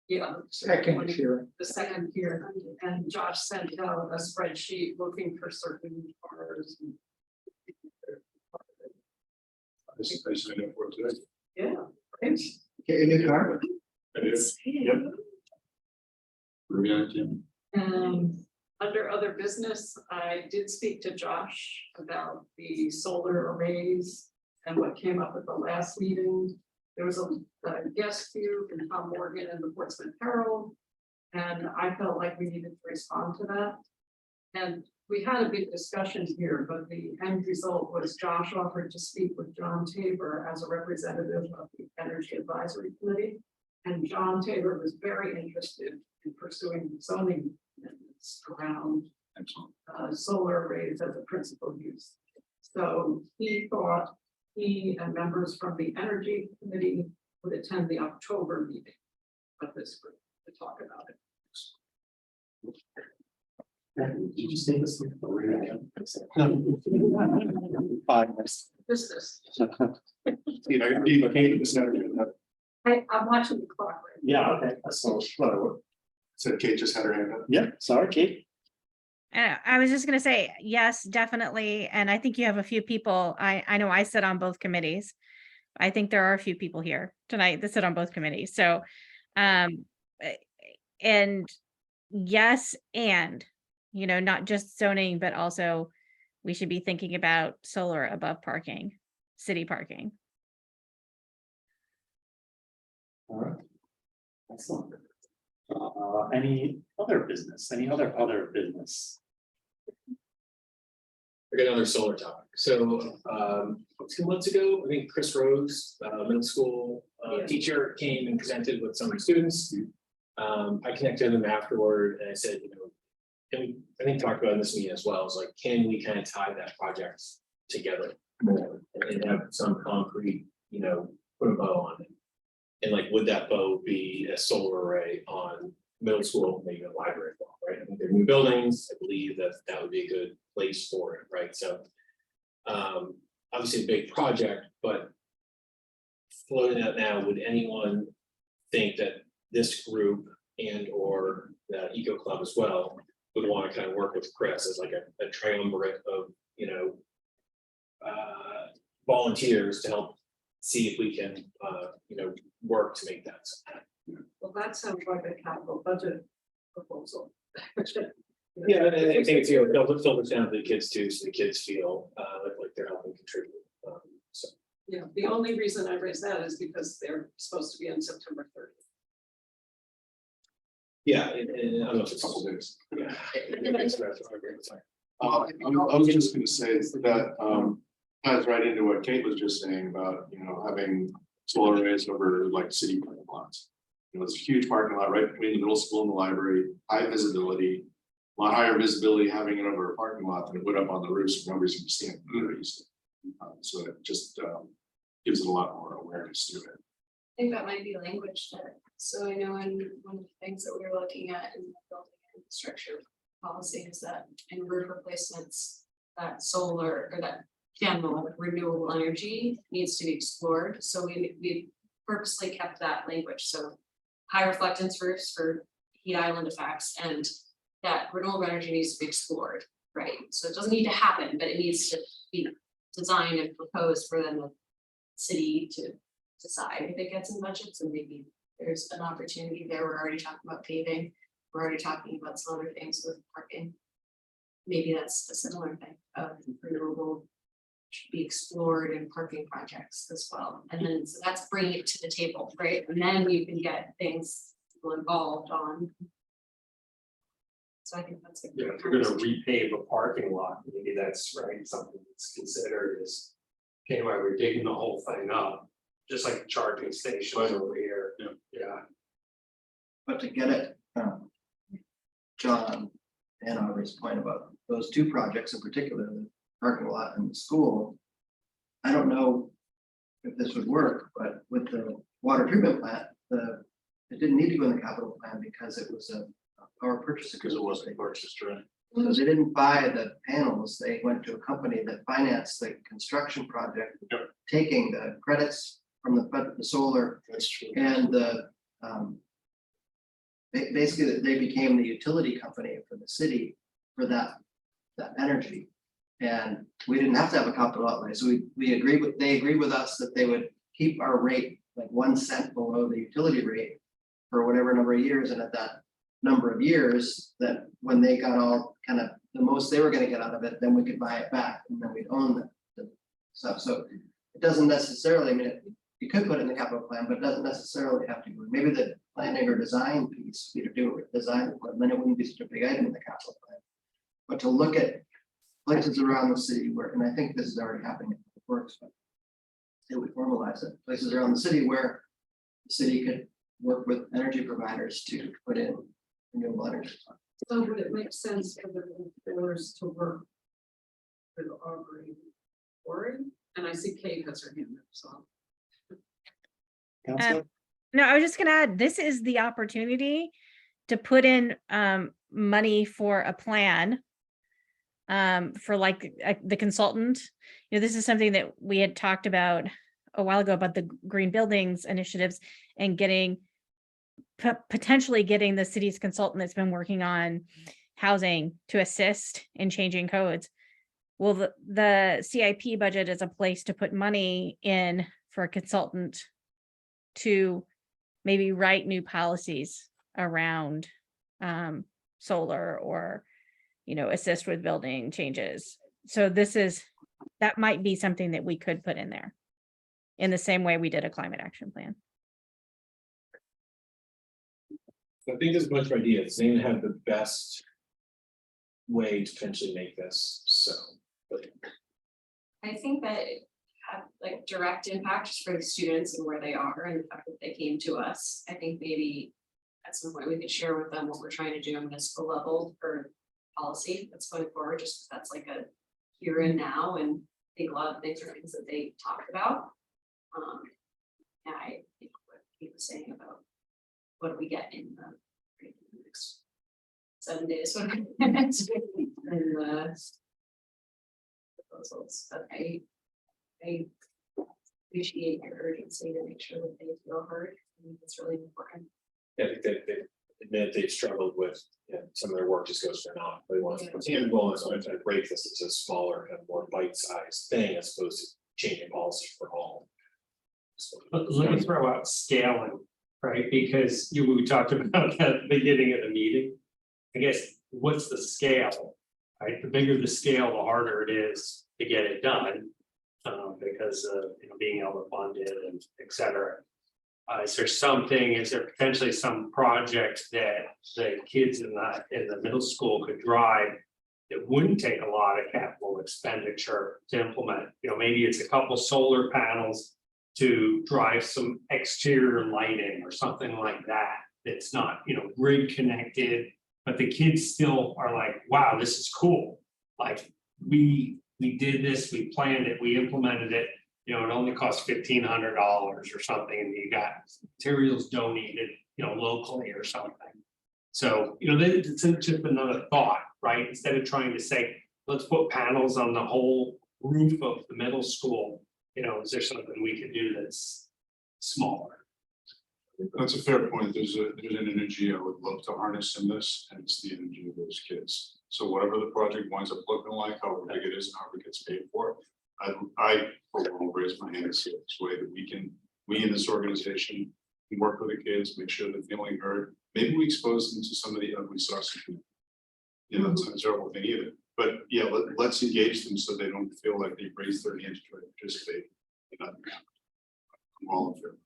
Yeah. Second here. The second here, and Josh sent out a spreadsheet looking for certain cars. I signed up for it today. Yeah. Right. Get your new car. I did. Yep. We're Tim. Under other business, I did speak to Josh about the solar arrays and what came up at the last meeting. There was a guest here from Tom Morgan and the Portsmouth Herald, and I felt like we needed to respond to that. And we had a big discussion here, but the end result was Josh offered to speak with John Tabor as a representative of the Energy Advisory Committee. And John Tabor was very interested in pursuing zoning amendments around solar arrays as a principal use. So he thought he and members from the Energy Committee would attend the October meeting of this group to talk about it. Did you say this? 5 minutes. Business. I'm watching the clock right Yeah, okay, that's So, said Kate just had her hand up. yeah, sorry, Kate. I was just gonna say, yes, definitely, and I think you have a few people, I know I sit on both committees. I think there are a few people here tonight that sit on both committees, so, and yes, and, you know, not just zoning, but also we should be thinking about solar above parking, city parking. All right. Excellent. Any other business, any other business? I got another solar topic. So 2 months ago, I think Chris Rose, middle school teacher, came and presented with some students. I connected them afterward and I said, you know, and we, I think talked about in this meeting as well, is like, can we kind of tie that project together more and have some concrete, you know, put a bow on it. And like, would that bow be a solar array on middle school, maybe a library as well, right? I think they're new buildings. I believe that that would be a good place for it, right? So obviously a big project, but floating out now, would anyone think that this group and or the Eco Club as well would want to kind of work with Chris as like a triumvirate of, you know, volunteers to help see if we can, you know, work to make that. Well, that sounds like a capital budget proposal. Yeah, and I think it's, you know, they'll filter down to the kids too, so the kids feel like they're helping contribute. So Yeah, the only reason I raise that is because they're supposed to be on September 30th. yeah, and I don't know if it's. Yeah. I was just gonna say that ties right into what Kate was just saying about, you know, having solar arrays over like city parking lots. You know, it's a huge parking lot right between the middle school and the library, high visibility. A lot higher visibility having it over a parking lot than it would up on the roofs, where nobody's gonna see it. So it just gives it a lot more awareness to it. I think that might be language that, so I know in one of the things that we were looking at in the building infrastructure policy is that in roof replacements, that solar or that general renewable energy needs to be explored. So we purposely kept that language. So high reflectance roofs for heat island effects and that renewable energy needs to be explored, right? So it doesn't need to happen, but it needs to be designed and proposed for then the city to decide if it gets in budgets, and maybe there's an opportunity there. We're already talking about paving. We're already talking about some other things with parking. Maybe that's a similar thing of renewable should be explored in parking projects as well. And then so that's bringing it to the table, right? And then you can get things people involved on. So I think that's a You know, good if you're gonna conversation. repave a parking lot, maybe that's right, something that's considered is. Okay, well, we're digging the whole thing up, just like the charging station over here. Yeah. But to get it, John and Aubrey's point about those two projects in particular, the parking lot and the school. I don't know if this would work, but with the water treatment plant, it didn't need to go in the capital plan because it was a power purchase Because it agreement. wasn't purchased, right? So they didn't buy the panels, they went to a company that financed the construction project. Yep. Taking the credits from the solar That's true. and the, basically, they became the utility company for the city for that energy. And we didn't have to have a capital outlay, so they agreed with us that they would keep our rate like 1 cent below the utility rate for whatever number of years, and at that number of years, that when they got all kind of the most they were gonna get out of it, then we could buy it back, and then we'd own the stuff, so it doesn't necessarily, I mean, you could put it in the capital plan, but it doesn't necessarily have to go. Maybe the planning or design piece, you do it, design, then it wouldn't be such a big item in the capital plan. But to look at places around the city where, and I think this is already happening, it works, but it would formalize it, places around the city where the city could work with energy providers to put in renewable energy. So would it make sense for the boards to work with Aubrey Warren? And I see Kate has her hand up, so. Counselor? No, I was just gonna add, this is the opportunity to put in money for a plan. For like the consultant, you know, this is something that we had talked about a while ago about the green buildings initiatives and getting potentially getting the city's consultant that's been working on housing to assist in changing codes. Well, the CIP budget is a place to put money in for a consultant to maybe write new policies around solar or, you know, assist with building changes. So that might be something that we could put in there in the same way we did a climate action plan. I think there's a bunch of ideas. They have the best way to potentially make this so. But I think that it have like direct impacts for the students and where they are and the fact that they came to us. I think maybe at some point we could share with them what we're trying to do on municipal level for policy that's going forward, just 'cause that's like a here and now, and I think a lot of things are things that they talked about. And I think what he was saying about what do we get in the next 7 days, what do we get in the proposals, but I appreciate your urgency to make sure that they feel heard. I think it's really important. I think they admit they've struggled with, you know, some of their work just goes for naught. They want to continue going, so I'm trying to break this into a smaller and more bite-sized thing as opposed to changing policy for all. So, Let me throw out scaling, right, because we talked about that at the beginning of the meeting. I guess, what's the scale, right? The bigger the scale, the harder it is to get it done. Because of, you know, being able to fund it and et cetera. Is there potentially some project that the kids in the middle school could drive that wouldn't take a lot of capital expenditure to implement? You know, maybe it's a couple solar panels to drive some exterior lighting or something like that. That's not, you know, grid connected, but the kids still are like, wow, this is cool. Like we did this, we planned it, we implemented it. You know, it only cost $1,500 or something, and you got materials donated, you know, locally or something. So, you know, it's just another thought, right? Instead of trying to say, let's put panels on the whole roof of the middle school, you know, is there something we could do that's smaller? That's a fair point. There's an energy I would love to harness in this, and it's the energy of those kids. So whatever the project winds up looking like, however big it is, and however it gets paid for, I will raise my hand and say this way that we in this organization can work with the kids, make sure they're feeling heard. Maybe we expose them to some of the ugly sauce. You know, that's not a terrible thing either. But yeah, let's engage them so they don't feel like they raised their hand to try to participate. I'm all in favor.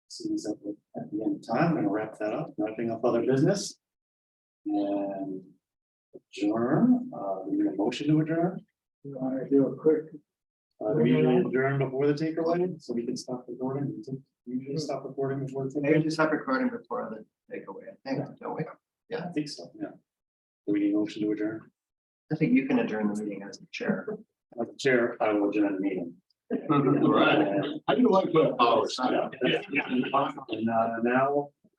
Seems at the end of time, I'm gonna wrap that up, wrapping up other business. And adjourn, we need a motion to adjourn. You want to do a quick, We adjourn before the takeaway, so we can stop recording. We usually stop recording before the Maybe takeaway. just stop recording before the takeaway, I think, don't we? I think so, yeah. Do we need a motion to adjourn? I think you can adjourn the meeting as the chair. As the chair, I will adjourn the meeting. All right. I do like that. And now